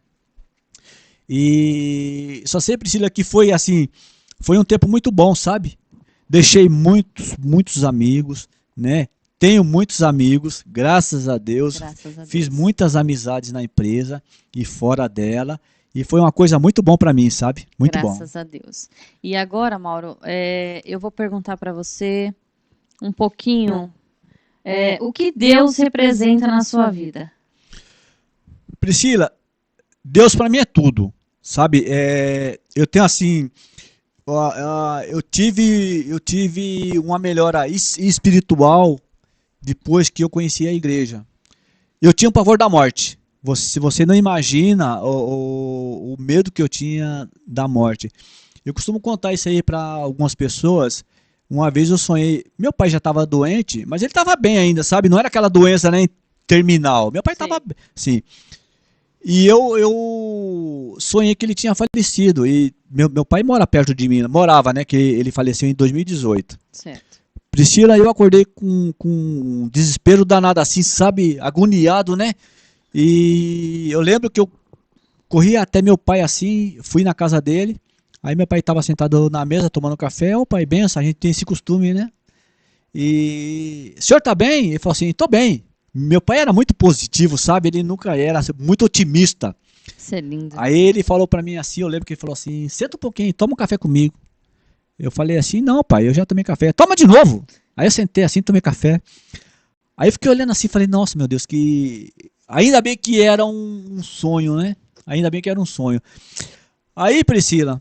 E só sei, Priscila, que foi assim, foi um tempo muito bom, sabe? Deixei muitos amigos, né? Tenho muitos amigos, graças a Deus. Fiz muitas amizades na empresa e fora dela. E foi uma coisa muito bom para mim, sabe? Muito bom. Graças a Deus. E agora, Mauro, eu vou perguntar para você um pouquinho o que Deus representa na sua vida. Priscila, Deus para mim é tudo, sabe? Eu tenho assim, eu tive uma melhora espiritual depois que eu conheci a igreja. Eu tinha um pavor da morte. Se você não imagina o medo que eu tinha da morte. Eu costumo contar isso aí para algumas pessoas. Uma vez eu sonhei, meu pai já estava doente, mas ele estava bem ainda, sabe? Não era aquela doença, né, terminal. Meu pai estava, sim. E eu sonhei que ele tinha falecido. E meu pai mora perto de mim, morava, né? Que ele faleceu em 2018. Certo. Priscila, eu acordei com um desespero danado assim, sabe? Agoniado, né? E eu lembro que eu corri até meu pai assim, fui na casa dele. Aí meu pai estava sentado na mesa tomando café. Ô pai, benção, a gente tem esse costume, né? E o senhor tá bem? Ele falou assim, tô bem. Meu pai era muito positivo, sabe? Ele nunca era muito otimista. Isso é lindo. Aí ele falou pra mim assim, eu lembro que ele falou assim, senta um pouquinho, toma um café comigo. Eu falei assim, não pai, eu já tomei café. Toma de novo! Aí eu sentei assim, tomei café. Aí eu fiquei olhando assim, falei, nossa meu Deus, que... Ainda bem que era um sonho, né? Ainda bem que era um sonho. Aí, Priscila,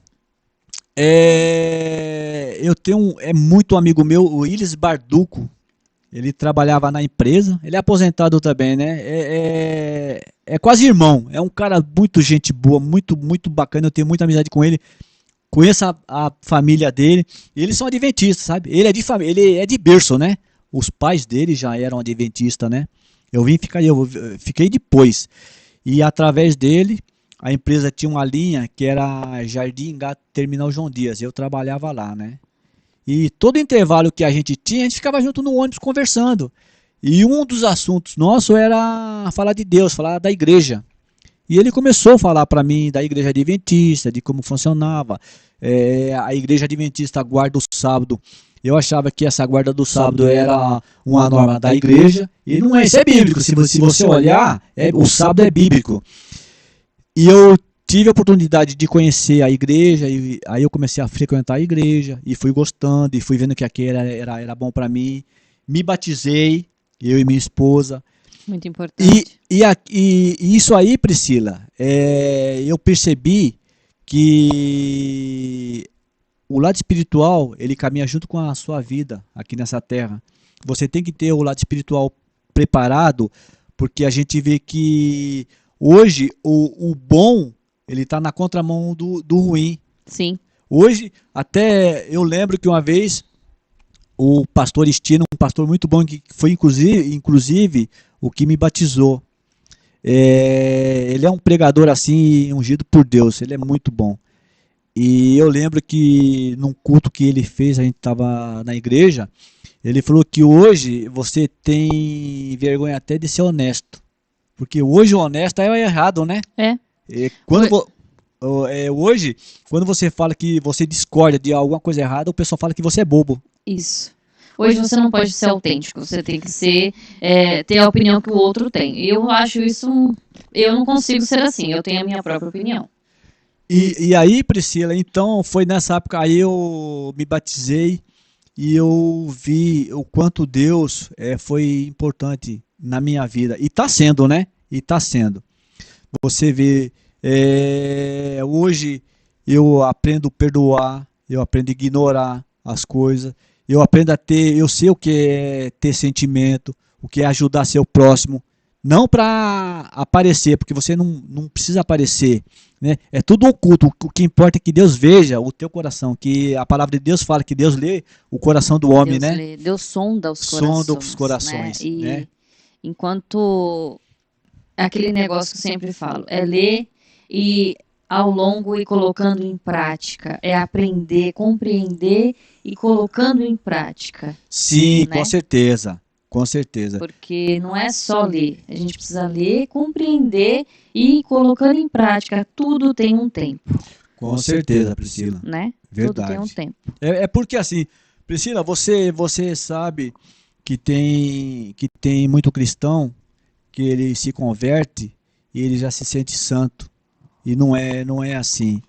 eu tenho muito amigo meu, o Ilis Barduco. Ele trabalhava na empresa, ele é aposentado também, né? É quase irmão, é um cara muito gente boa, muito, muito bacana, eu tenho muita amizade com ele. Conheço a família dele, eles são adventistas, sabe? Ele é de berço, né? Os pais dele já eram adventistas, né? Eu fiquei depois. E através dele, a empresa tinha uma linha que era Jardim Engato Terminal João Dias. Eu trabalhava lá, né? E todo intervalo que a gente tinha, a gente ficava junto no ônibus conversando. E um dos assuntos nossos era falar de Deus, falar da igreja. E ele começou a falar para mim da igreja adventista, de como funcionava. A igreja adventista guarda o sábado Eu achava que essa guarda do sábado era uma norma da igreja, e não é, isso é bíblico. Se você olhar, o sábado é bíblico. E eu tive a oportunidade de conhecer a igreja, e aí eu comecei a frequentar a igreja, e fui gostando, e fui vendo que aquilo era bom para mim. Me batizei, eu e minha esposa. Muito importante. E isso aí, Priscila, eu percebi que o lado espiritual, ele caminha junto com a sua vida aqui nessa terra. Você tem que ter o lado espiritual preparado, porque a gente vê que hoje o bom, ele está na contramão do ruim. Sim. Hoje, até eu lembro que uma vez o pastor Estino, um pastor muito bom, que foi inclusive o que me batizou. Ele é um pregador assim, ungido por Deus, ele é muito bom. E eu lembro que num culto que ele fez, a gente estava na igreja, ele falou que hoje você tem vergonha até de ser honesto. Porque hoje o honesto é o errado, né? Hoje, quando você fala que você discorda de alguma coisa errada, o pessoal fala que você é bobo. Isso. Hoje você não pode ser autêntico, você tem que ser, ter a opinião que o outro tem. Eu acho isso, eu não consigo ser assim, eu tenho a minha própria opinião. E aí, Priscila, então foi nessa época aí eu me batizei e eu vi o quanto Deus foi importante na minha vida. E está sendo, né? E está sendo. Você vê, hoje eu aprendo a perdoar, eu aprendo a ignorar as coisas, eu aprendo a ter, eu sei o que é ter sentimento, o que é ajudar seu próximo. Não para aparecer, porque você não precisa aparecer, né? É tudo oculto. O que importa é que Deus veja o teu coração, que a palavra de Deus fala que Deus lê o coração do homem, Deus né? Deus sonda os corações. Sonda os corações, né? E né? enquanto aquele negócio que eu sempre falo, é ler e ao longo e colocando em prática, é aprender, compreender e colocando em prática. Sim, né? com certeza. Com certeza. Porque não é só ler, a gente precisa ler, compreender e ir colocando em prática. Tudo tem um tempo. Com certeza, Priscila. Né? Verdade. Tudo tem um tempo. É porque assim, Priscila, você sabe que tem muito cristão que ele se converte e ele já se sente santo. E não é assim,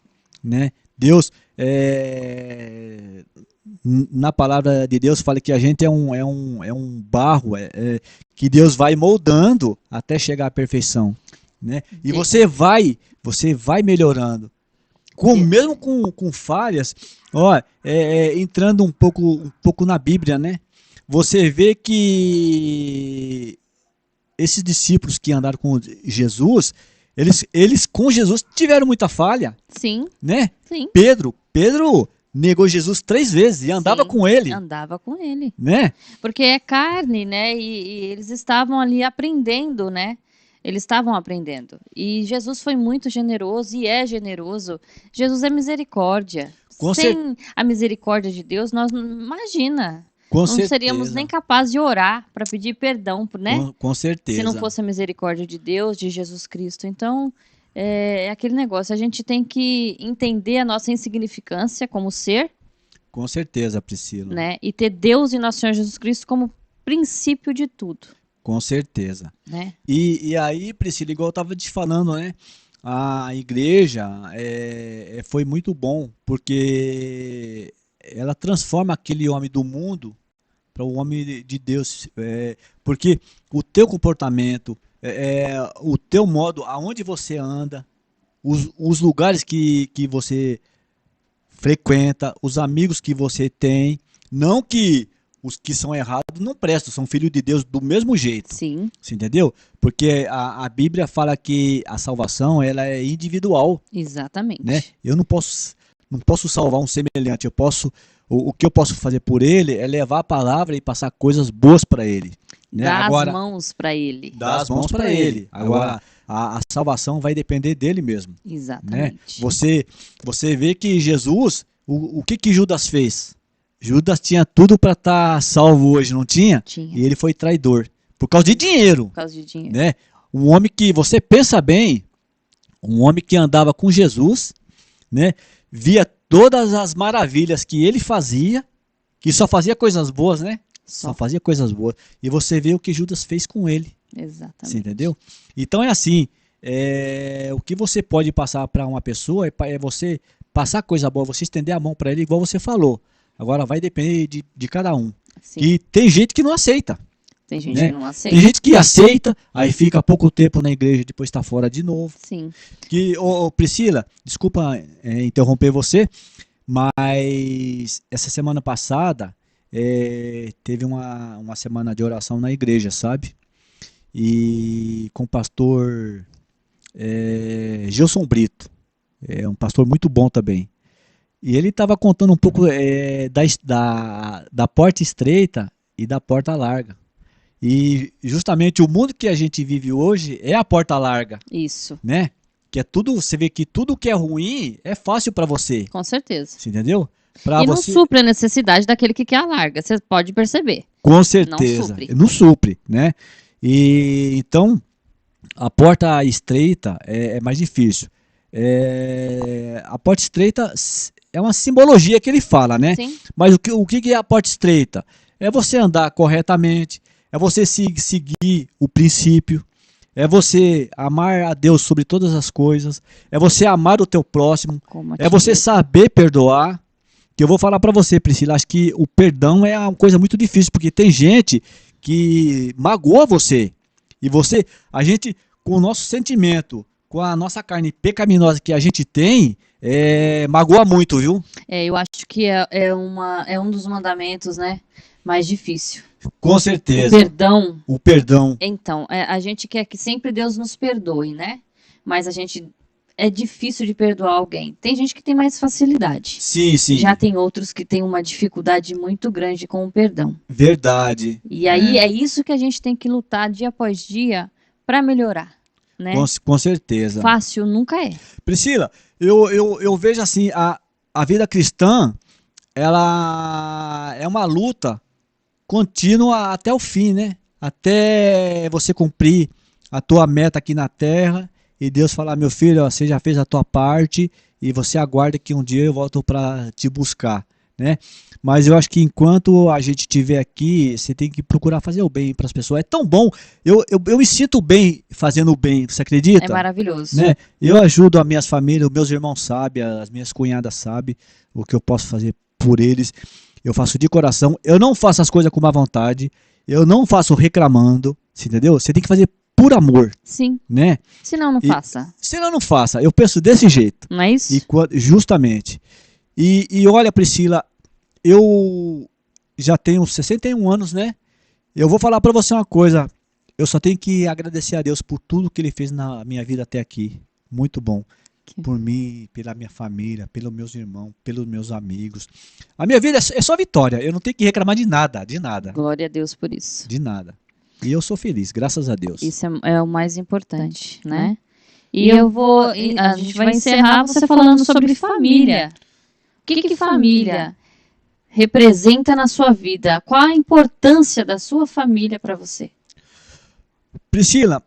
né? Deus, na palavra de Deus fala que a gente é um barro, que Deus vai moldando até chegar à perfeição, né? E você vai melhorando, mesmo com falhas. Ó, entrando um pouco na Bíblia, né? Você vê que esses discípulos que andaram com Jesus, eles com Jesus tiveram muita falha. Sim. Né? Sim. Pedro negou Jesus 3 vezes e andava com ele. Andava com ele. Né? Porque é carne, né? E eles estavam ali aprendendo, né? Eles estavam aprendendo. E Jesus foi muito generoso e é generoso. Jesus é misericórdia. Sem a misericórdia de Deus, nós imagina. Não seríamos nem capazes de orar para pedir perdão, né? Com certeza. Se não fosse a misericórdia de Deus, de Jesus Cristo. Então, é aquele negócio. A gente tem que entender a nossa insignificância como ser. Com certeza, Priscila. Né? E ter Deus e nosso Senhor Jesus Cristo como princípio de tudo. Com certeza. Né? E aí, Priscila, igual eu estava te falando, né? A igreja foi muito bom, porque ela transforma aquele homem do mundo para o homem de Deus, porque o teu comportamento, o teu modo, aonde você anda, os lugares que você frequenta, os amigos que você tem, não que os que são errados não prestam, são filhos de Deus do mesmo jeito. Sim. Você entendeu? Porque a Bíblia fala que a salvação ela é individual. Exatamente. Né? Eu não posso salvar um semelhante, o que eu posso fazer por ele é levar a palavra e passar coisas boas para ele. Né? Dar as mãos para ele. Dar as mãos para ele. Agora, a salvação vai depender dele mesmo. Exatamente. Né? Você vê que Jesus, o que Judas fez? Judas tinha tudo para estar salvo hoje, não tinha? Tinha. E ele foi traidor. Por causa de dinheiro. Por causa de dinheiro. Né? Um homem que, você pensa bem, um homem que andava com Jesus, né? Via todas as maravilhas que ele fazia, que só fazia coisas boas, né? Só Só. fazia coisas boas. E você vê o que Judas fez com ele. Você Exatamente. entendeu? Então é assim, o que você pode passar para uma pessoa é você passar coisa boa, você estender a mão para ele, igual você falou. Agora vai depender de cada um. Sim. E tem gente que não aceita, Tem gente né? que não aceita. Tem gente que aceita, aí fica pouco tempo na igreja, depois está fora de novo. Sim. Priscila, desculpa interromper você, mas essa semana passada teve uma semana de oração na igreja, sabe? E com o pastor Gilson Brito, um pastor muito bom também. E ele estava contando um pouco da porta estreita e da porta larga. E justamente o mundo que a gente vive hoje é a porta larga, Isso. né? Que é tudo, você vê que tudo que é ruim é fácil para você, Com certeza. você entendeu? Pra E não você, supre a necessidade daquele que quer a larga. Você pode perceber. com certeza, não supre, né? E então a porta estreita é mais difícil. A porta estreita é uma simbologia que ele fala, né? Sim. Mas o que é a porta estreita? É você andar corretamente, é você seguir o princípio, é você amar a Deus sobre todas as coisas, é você amar o teu próximo, Como é você saber perdoar. Que eu vou falar para você, Priscila, acho que o perdão é uma coisa muito difícil, porque tem gente que magoa você. E a gente, com o nosso sentimento, com a nossa carne pecaminosa que a gente tem, magoa muito, viu? eu acho que é um dos mandamentos, né? Mais difícil. Com O certeza. perdão. O perdão. Então, a gente quer que sempre Deus nos perdoe, né? Mas é difícil de perdoar alguém. Tem gente que tem mais facilidade. Sim, sim. Já tem outros que têm uma dificuldade muito grande com o perdão. Verdade. E aí é isso que a gente tem que lutar dia após dia para melhorar, né? Com certeza. Fácil nunca é. Priscila, eu vejo assim, a vida cristã, ela é uma luta contínua até o fim, né? Até você cumprir a tua meta aqui na terra e Deus falar, meu filho, ó, você já fez a tua parte e você aguarda que um dia eu volto para te buscar, né? Mas eu acho que enquanto a gente estiver aqui, você tem que procurar fazer o bem para as pessoas. É tão bom, eu me sinto bem fazendo o bem, você acredita? É maravilhoso. Né? Eu ajudo as minhas famílias, os meus irmãos sabem, as minhas cunhadas sabem o que eu posso fazer por eles. Eu faço de coração, eu não faço as coisas com má vontade, eu não faço reclamando, você entendeu? Você tem que fazer por amor, Sim. né? Senão não faça. Senão não faça, eu penso desse jeito. Não é isso? Justamente. E olha, Priscila, eu já tenho 61 anos, né? Eu vou falar para você uma coisa, eu só tenho que agradecer a Deus por tudo que Ele fez na minha vida até aqui. Muito bom. Por mim, pela minha família, pelos meus irmãos, pelos meus amigos. A minha vida é só vitória. Eu não tenho que reclamar de nada, de nada. Glória a Deus por isso. De nada. E eu sou feliz, graças a Deus. Isso é o mais importante, né? E a gente vai encerrar você falando sobre família. O que família representa na sua vida? Qual a importância da sua família para você? Priscila,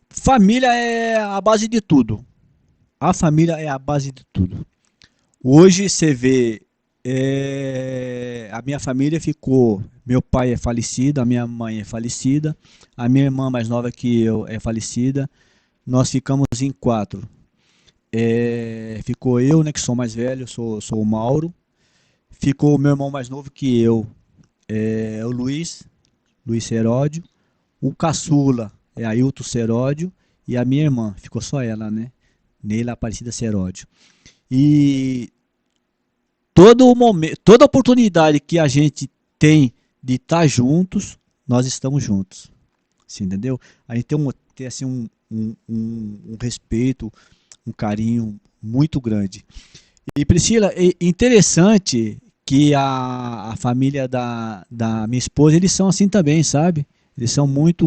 família é a base de tudo. A família é a base de tudo. Hoje você vê, a minha família ficou, meu pai é falecido, a minha mãe é falecida, a minha irmã mais nova que eu é falecida, nós ficamos em 4. Ficou eu, né, que sou mais velho, sou o Mauro, ficou o meu irmão mais novo que eu, o Luiz Seródio, o caçula é Ailton Seródio e a minha irmã, ficou só ela, né? Neila Aparecida Seródio. E todo momento, toda oportunidade que a gente tem de estar juntos, nós estamos juntos. Você entendeu? A gente tem assim, um respeito, um carinho muito grande. E Priscila, é interessante que a família da minha esposa, eles são assim também, sabe? Eles são muito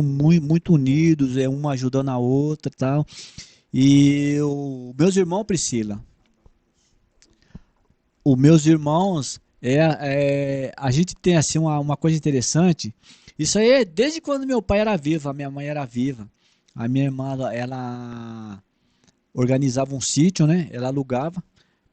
unidos, uma ajudando a outra e tal. E meus irmãos, Priscila, os meus irmãos, a gente tem assim uma coisa interessante. Isso aí é desde quando meu pai era vivo, a minha mãe era viva. A minha irmã, ela organizava um sítio, né? Ela alugava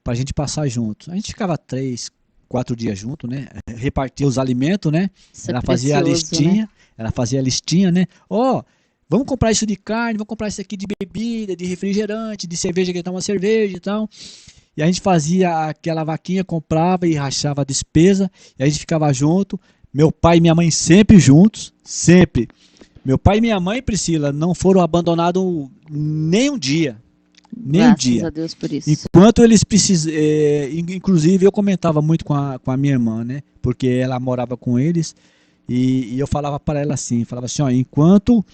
pra gente passar junto. A gente ficava 3, 4 dias junto, né? Repartia os alimentos, né? Isso é Ela fazia a precioso, listinha, né? ela fazia a listinha, né? Ó, vamos comprar isso de carne, vamos comprar isso aqui de bebida, de refrigerante, de cerveja, que toma cerveja e tal. E a gente fazia aquela vaquinha, comprava e rachava a despesa, e a gente ficava junto. Meu pai e minha mãe sempre juntos, sempre. Meu pai e minha mãe, Priscila, não foram abandonados nem um dia. Nem um Graças a dia. Deus por isso. Enquanto eles precisam. Inclusive, eu comentava muito com a minha irmã, né? Porque ela morava com eles. E eu falava para ela assim: falava assim, ó, enquanto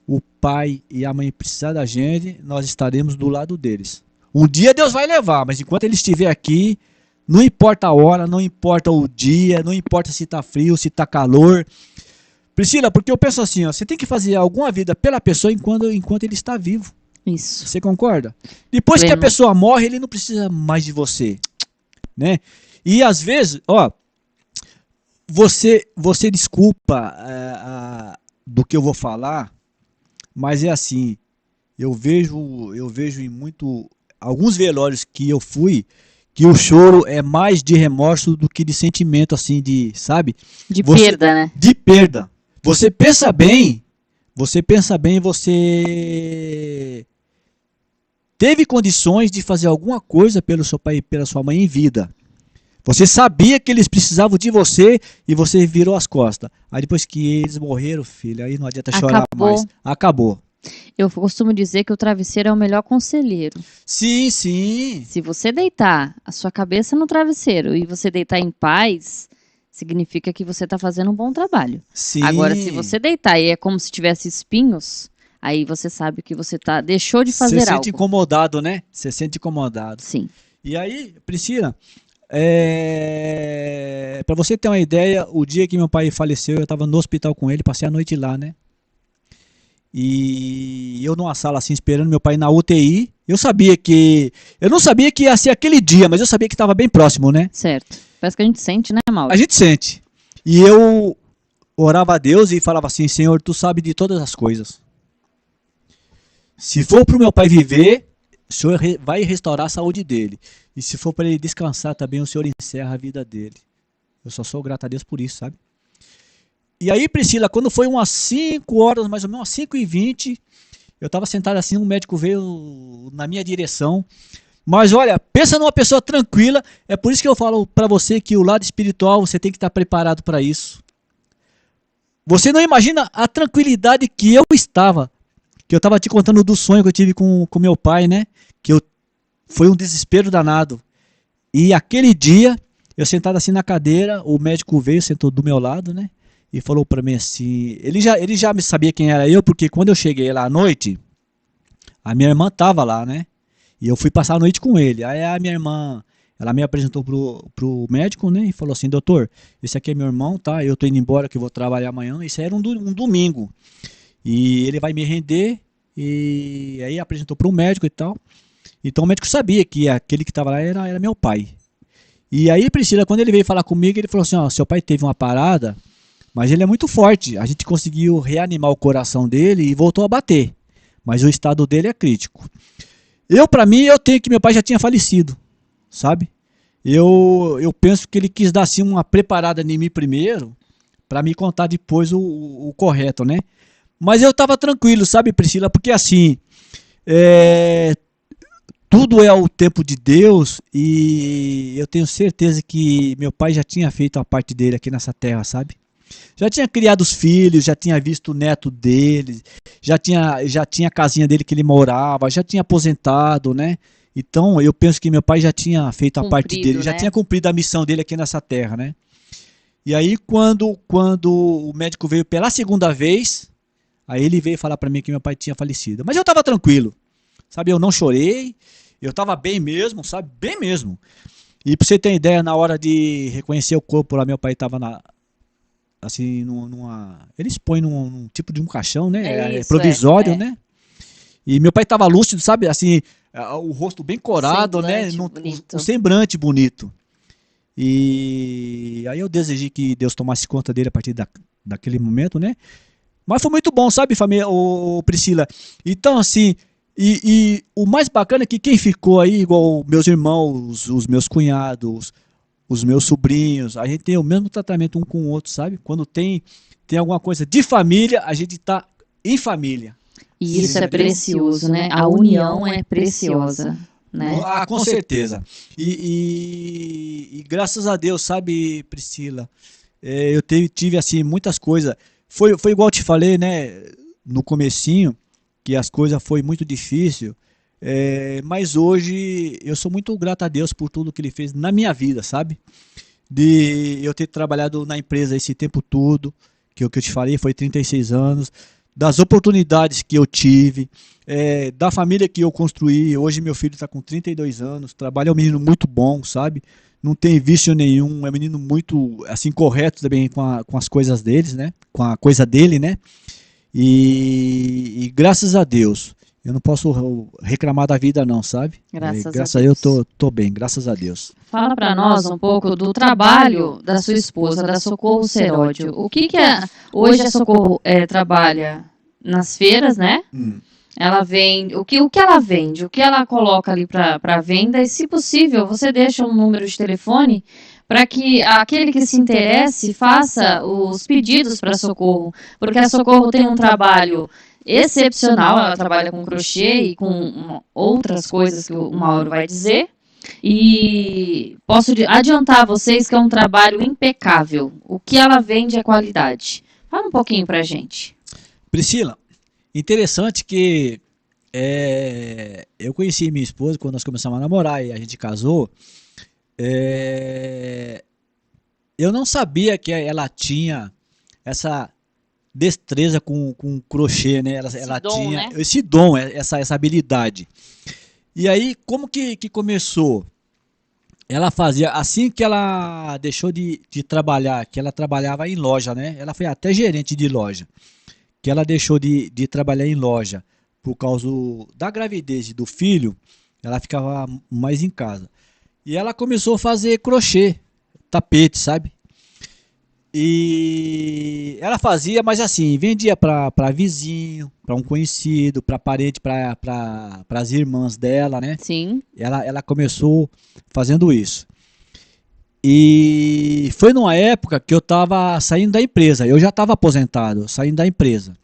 o pai e a mãe precisar da gente, nós estaremos do lado deles. Um dia Deus vai levar, mas enquanto ele estiver aqui, não importa a hora, não importa o dia, não importa se está frio, se está calor. Priscila, porque eu penso assim, ó, você tem que fazer alguma vida pela pessoa enquanto ele está vivo. Isso. Você concorda? Depois que a Pleno. pessoa morre, ele não precisa mais de você, né? E às vezes, ó, você desculpa do que eu vou falar, mas é assim, eu vejo em alguns velórios que eu fui, que o choro é mais de remorso do que de sentimento, assim, sabe? De perda, né? De perda. Você pensa bem, você teve condições de fazer alguma coisa pelo seu pai e pela sua mãe em vida. Você sabia que eles precisavam de você e você virou as costas. Aí depois que eles morreram, filho, aí não adianta chorar mais. Acabou. Eu costumo dizer que o travesseiro é o melhor conselheiro. Sim, sim. Se você deitar a sua cabeça no travesseiro e você deitar em paz, significa que você está fazendo um bom trabalho. Sim. Agora, se você deitar e é como se tivesse espinhos, aí você sabe que você deixou de fazer algo. Você algo. sente incomodado, né? Você sente incomodado. Sim. E aí, Priscila, para você ter uma ideia, o dia que meu pai faleceu, eu estava no hospital com ele, passei a noite lá, né? E eu numa sala assim, esperando meu pai na UTI. Eu não sabia que ia ser aquele dia, mas eu sabia que estava bem próximo, né? Certo. Parece que a gente sente, né, Mauro? A gente sente. E eu orava a Deus e falava assim: Senhor, tu sabe de todas as coisas. Se for para o meu pai viver, o Senhor vai restaurar a saúde dele. E se for para ele descansar também, o Senhor encerra a vida dele. Eu só sou grato a Deus por isso, sabe? E aí, Priscila, quando foi umas 5 horas, mais ou menos, umas 5h20, eu estava sentado assim, um médico veio na minha direção. Mas olha, pensa numa pessoa tranquila, é por isso que eu falo para você que o lado espiritual, você tem que estar preparado para isso. Você não imagina a tranquilidade que eu estava. Que eu estava te contando do sonho que eu tive com meu pai, né? Foi um desespero danado. E aquele dia, eu sentado assim na cadeira, o médico veio, sentou do meu lado, né? E falou para mim assim, ele já me sabia quem era eu, porque quando eu cheguei lá à noite, a minha irmã estava lá, né? E eu fui passar a noite com ele. Aí a minha irmã, ela me apresentou pro médico, né? E falou assim: doutor, esse aqui é meu irmão, tá? Eu tô indo embora que eu vou trabalhar amanhã. Isso era um domingo. E ele vai me render. E aí apresentou pro médico e tal. Então o médico sabia que aquele que estava lá era meu pai. E aí, Priscila, quando ele veio falar comigo, ele falou assim: ó, seu pai teve uma parada, mas ele é muito forte. A gente conseguiu reanimar o coração dele e voltou a bater. Mas o estado dele é crítico. Para mim, eu tenho que meu pai já tinha falecido, sabe? Eu penso que ele quis dar assim uma preparada em mim primeiro, para me contar depois o correto, né? Mas eu estava tranquilo, sabe, Priscila? Porque assim, tudo é ao tempo de Deus e eu tenho certeza que meu pai já tinha feito a parte dele aqui nessa terra, sabe? Já tinha criado os filhos, já tinha visto o neto dele, já tinha a casinha dele que ele morava, já tinha aposentado, né? Então eu penso que meu pai já tinha feito a parte dele, já tinha cumprido a missão dele aqui nessa terra, né? E aí quando o médico veio pela segunda vez, aí ele veio falar para mim que meu pai tinha falecido. Mas eu estava tranquilo, sabe? Eu não chorei, eu estava bem mesmo, sabe? Bem mesmo. E para você ter ideia, na hora de reconhecer o corpo lá, meu pai estava assim, eles põem num tipo de um caixão, né? Provisório, né? E meu pai estava lúcido, sabe? Assim, o rosto bem corado, né? Um semblante bonito. E aí eu desejei que Deus tomasse conta dele a partir daquele momento, né? Mas foi muito bom, sabe, família, Priscila? Então, assim, e o mais bacana é que quem ficou aí, igual meus irmãos, os meus cunhados, os meus sobrinhos, a gente tem o mesmo tratamento um com o outro, sabe? Quando tem alguma coisa de família, a gente tá em família. E isso é precioso, né? A união é preciosa, né? Ah, com certeza. E graças a Deus, sabe, Priscila, eu tive assim muitas coisas. Foi igual eu te falei, né, no comecinho, que as coisas foi muito difícil. Mas hoje eu sou muito grato a Deus por tudo que Ele fez na minha vida, sabe? De eu ter trabalhado na empresa esse tempo todo, que o que eu te falei foi 36 anos, das oportunidades que eu tive, da família que eu construí. Hoje meu filho está com 32 anos, trabalha, é um menino muito bom, sabe? Não tem vício nenhum, é um menino muito assim correto também com as coisas deles, né? Com a coisa dele, né? E graças a Deus, eu não posso reclamar da vida não, sabe? Graças a Deus eu tô bem, graças a Deus. Fala para nós um pouco do trabalho da sua esposa, da Socorro Seródio. O que hoje a Socorro trabalha nas feiras, né? Ela vende, o que ela vende, o que ela coloca ali para venda, e se possível, você deixa um número de telefone para que aquele que se interesse faça os pedidos para a Socorro, porque a Socorro tem um trabalho excepcional, ela trabalha com crochê e com outras coisas que o Mauro vai dizer, e posso adiantar a vocês que é um trabalho impecável. O que ela vende é qualidade. Fala um pouquinho pra gente. Priscila, interessante que eu conheci minha esposa quando nós começamos a namorar e a gente casou. Eu não sabia que ela tinha essa destreza com crochê, né? Ela dom, tinha, né? Esse dom, essa habilidade. E aí, como que começou? Ela fazia, assim que ela deixou de trabalhar, que ela trabalhava em loja, né? Ela foi até gerente de loja. Que ela deixou de trabalhar em loja por causa da gravidez do filho, ela ficava mais em casa. E ela começou a fazer crochê, tapete, sabe? E ela fazia, mas assim, vendia para vizinho, para um conhecido, para parente, para as irmãs dela, né? Sim. Ela começou fazendo isso. E foi numa época que eu estava saindo da empresa, eu já estava aposentado, saindo da empresa.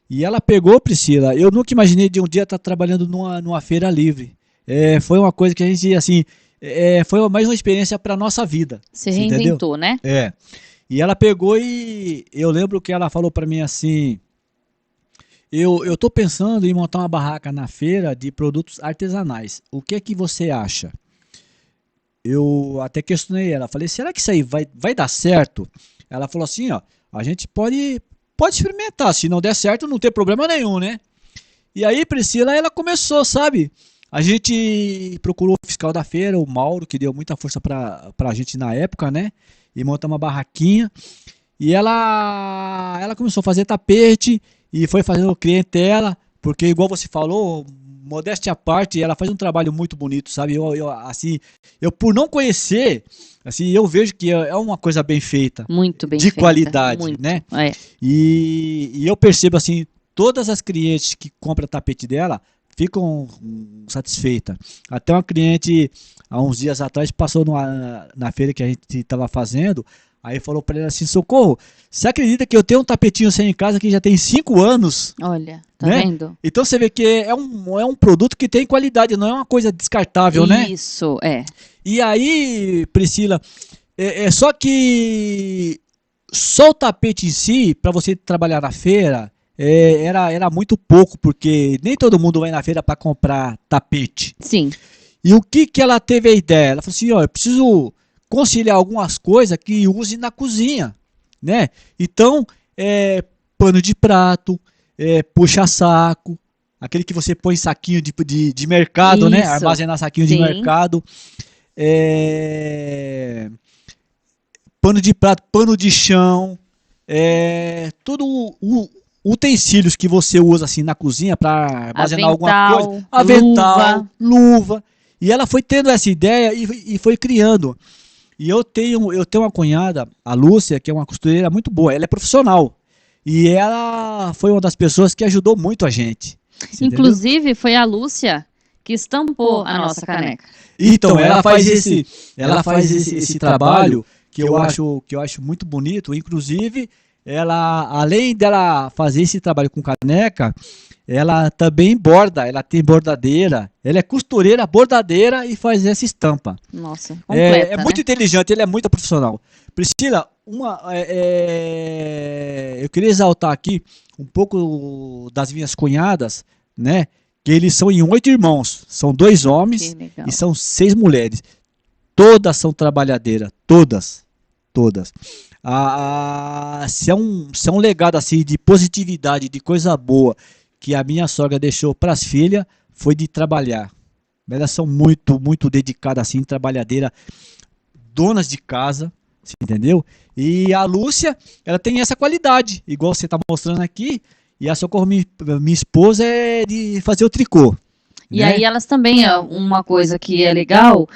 E ela pegou, Priscila, eu nunca imaginei de um dia estar trabalhando numa feira livre. Foi uma coisa que a gente, assim, foi mais uma experiência para a nossa vida. Se reinventou, entendeu? né? E ela pegou e eu lembro que ela falou para mim assim, eu tô pensando em montar uma barraca na feira de produtos artesanais. O que é que você acha? Eu até questionei ela, falei, será que isso aí vai dar certo? Ela falou assim, ó, a gente pode experimentar, se não der certo não tem problema nenhum, né? E aí, Priscila, ela começou, sabe? A gente procurou o fiscal da feira, o Mauro, que deu muita força pra gente na época, né? E montar uma barraquinha. E ela começou a fazer tapete e foi fazendo clientela, porque igual você falou, modéstia à parte, ela faz um trabalho muito bonito, sabe? Eu por não conhecer, assim, eu vejo que é uma coisa bem feita. Muito bem de feita, qualidade, muito, né? É. E eu percebo, assim, todas as clientes que compram tapete dela ficam satisfeitas. Até uma cliente, há uns dias atrás, passou na feira que a gente estava fazendo, aí falou para ela assim, Socorro, você acredita que eu tenho um tapetinho assim em casa que já tem 5 anos? Olha, tá né? vendo? Então você vê que é um produto que tem qualidade, não é uma coisa descartável, né? Isso, E aí, Priscila, só que só o tapete em si, para você trabalhar na feira, era muito pouco, porque nem todo mundo vai na feira para comprar tapete. Sim. E o que ela teve a ideia? Ela falou assim, ó, eu preciso conciliar algumas coisas que use na cozinha, né? Então, pano de prato, puxa-saco, aquele que você põe saquinho de mercado, né? Armazenar saquinho de mercado. Pano de prato, pano de chão, tudo utensílios que você usa assim na cozinha para armazenar alguma coisa, avental, luva. E ela foi tendo essa ideia e foi criando. E eu tenho uma cunhada, a Lúcia, que é uma costureira muito boa, ela é profissional. E ela foi uma das pessoas que ajudou muito a gente. Inclusive, foi a Lúcia que estampou a nossa caneca. Então, ela faz esse trabalho que eu acho muito bonito. Inclusive, ela, além dela fazer esse trabalho com caneca, ela também borda, ela tem bordadeira, ela é costureira, bordadeira e faz essa estampa. Nossa, completa, é muito inteligente, ela é muito profissional. Priscila, eu queria exaltar aqui um pouco das minhas cunhadas, né? Que eles são em 8 irmãos, são 2 homens e são 6 mulheres. Todas são trabalhadeiras, todas. Se é um legado assim de positividade, de coisa boa que a minha sogra deixou para as filhas, foi de trabalhar. Elas são muito dedicadas assim, trabalhadeiras, donas de casa, entendeu? E a Lúcia, ela tem essa qualidade, igual você está mostrando aqui, e a Socorro, minha esposa, é de fazer o tricô. E aí elas também, uma coisa que é legal,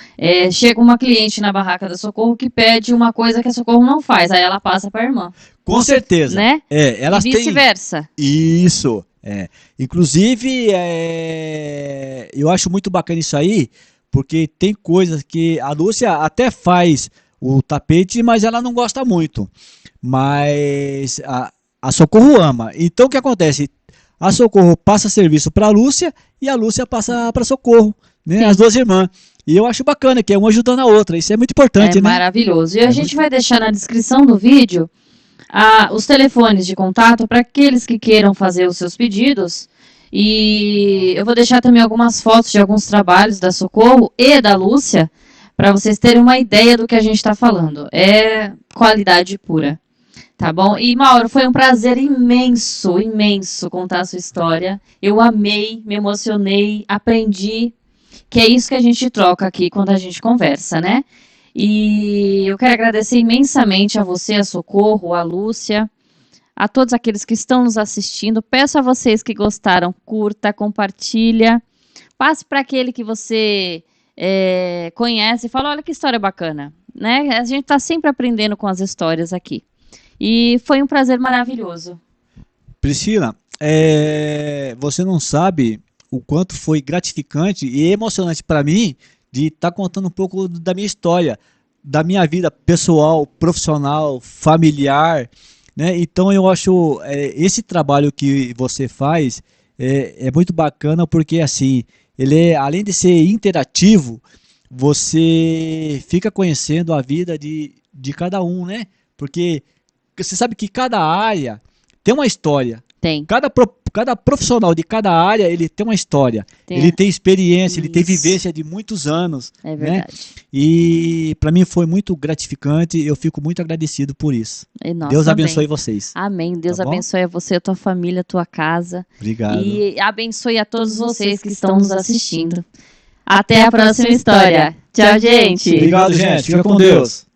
chega uma cliente na barraca da Socorro que pede uma coisa que a Socorro não faz, aí ela passa para a irmã. Com certeza. Né? Elas e vice-versa. Isso. Inclusive, eu acho muito bacana isso aí, porque tem coisas que a Lúcia até faz o tapete, mas ela não gosta muito. Mas a Socorro ama. Então o que acontece? A Socorro passa serviço para a Lúcia e a Lúcia passa para Socorro, né? As 2 irmãs. E eu acho bacana que é uma ajudando a outra. Isso é muito importante, né? Maravilhoso. E a gente vai deixar na descrição do vídeo os telefones de contato para aqueles que queiram fazer os seus pedidos. E eu vou deixar também algumas fotos de alguns trabalhos da Socorro e da Lúcia para vocês terem uma ideia do que a gente está falando. É qualidade pura. Tá bom? E, Mauro, foi um prazer imenso contar a sua história. Eu amei, me emocionei, aprendi, que é isso que a gente troca aqui quando a gente conversa, né? E eu quero agradecer imensamente a você, a Socorro, a Lúcia, a todos aqueles que estão nos assistindo. Peço a vocês que gostaram, curta, compartilha, passe para aquele que você conhece e fala, olha que história bacana, né? A gente está sempre aprendendo com as histórias aqui. E foi um prazer maravilhoso. Priscila, você não sabe o quanto foi gratificante e emocionante para mim de estar contando um pouco da minha história, da minha vida pessoal, profissional, familiar, né? Então eu acho esse trabalho que você faz é muito bacana porque assim, ele além de ser interativo, você fica conhecendo a vida de cada um, né? Porque você sabe que cada área tem uma história. Tem. Cada profissional de cada área, ele tem uma história. Ele tem experiência, ele tem vivência de muitos anos. É verdade. Né? E para mim foi muito gratificante. Eu fico muito agradecido por isso. Deus abençoe vocês. Amém. Deus abençoe a você, a tua família, a tua casa. Obrigado. E abençoe a todos vocês que estão nos assistindo. Até a próxima história. Tchau, gente. Obrigado, gente. Fica com Deus.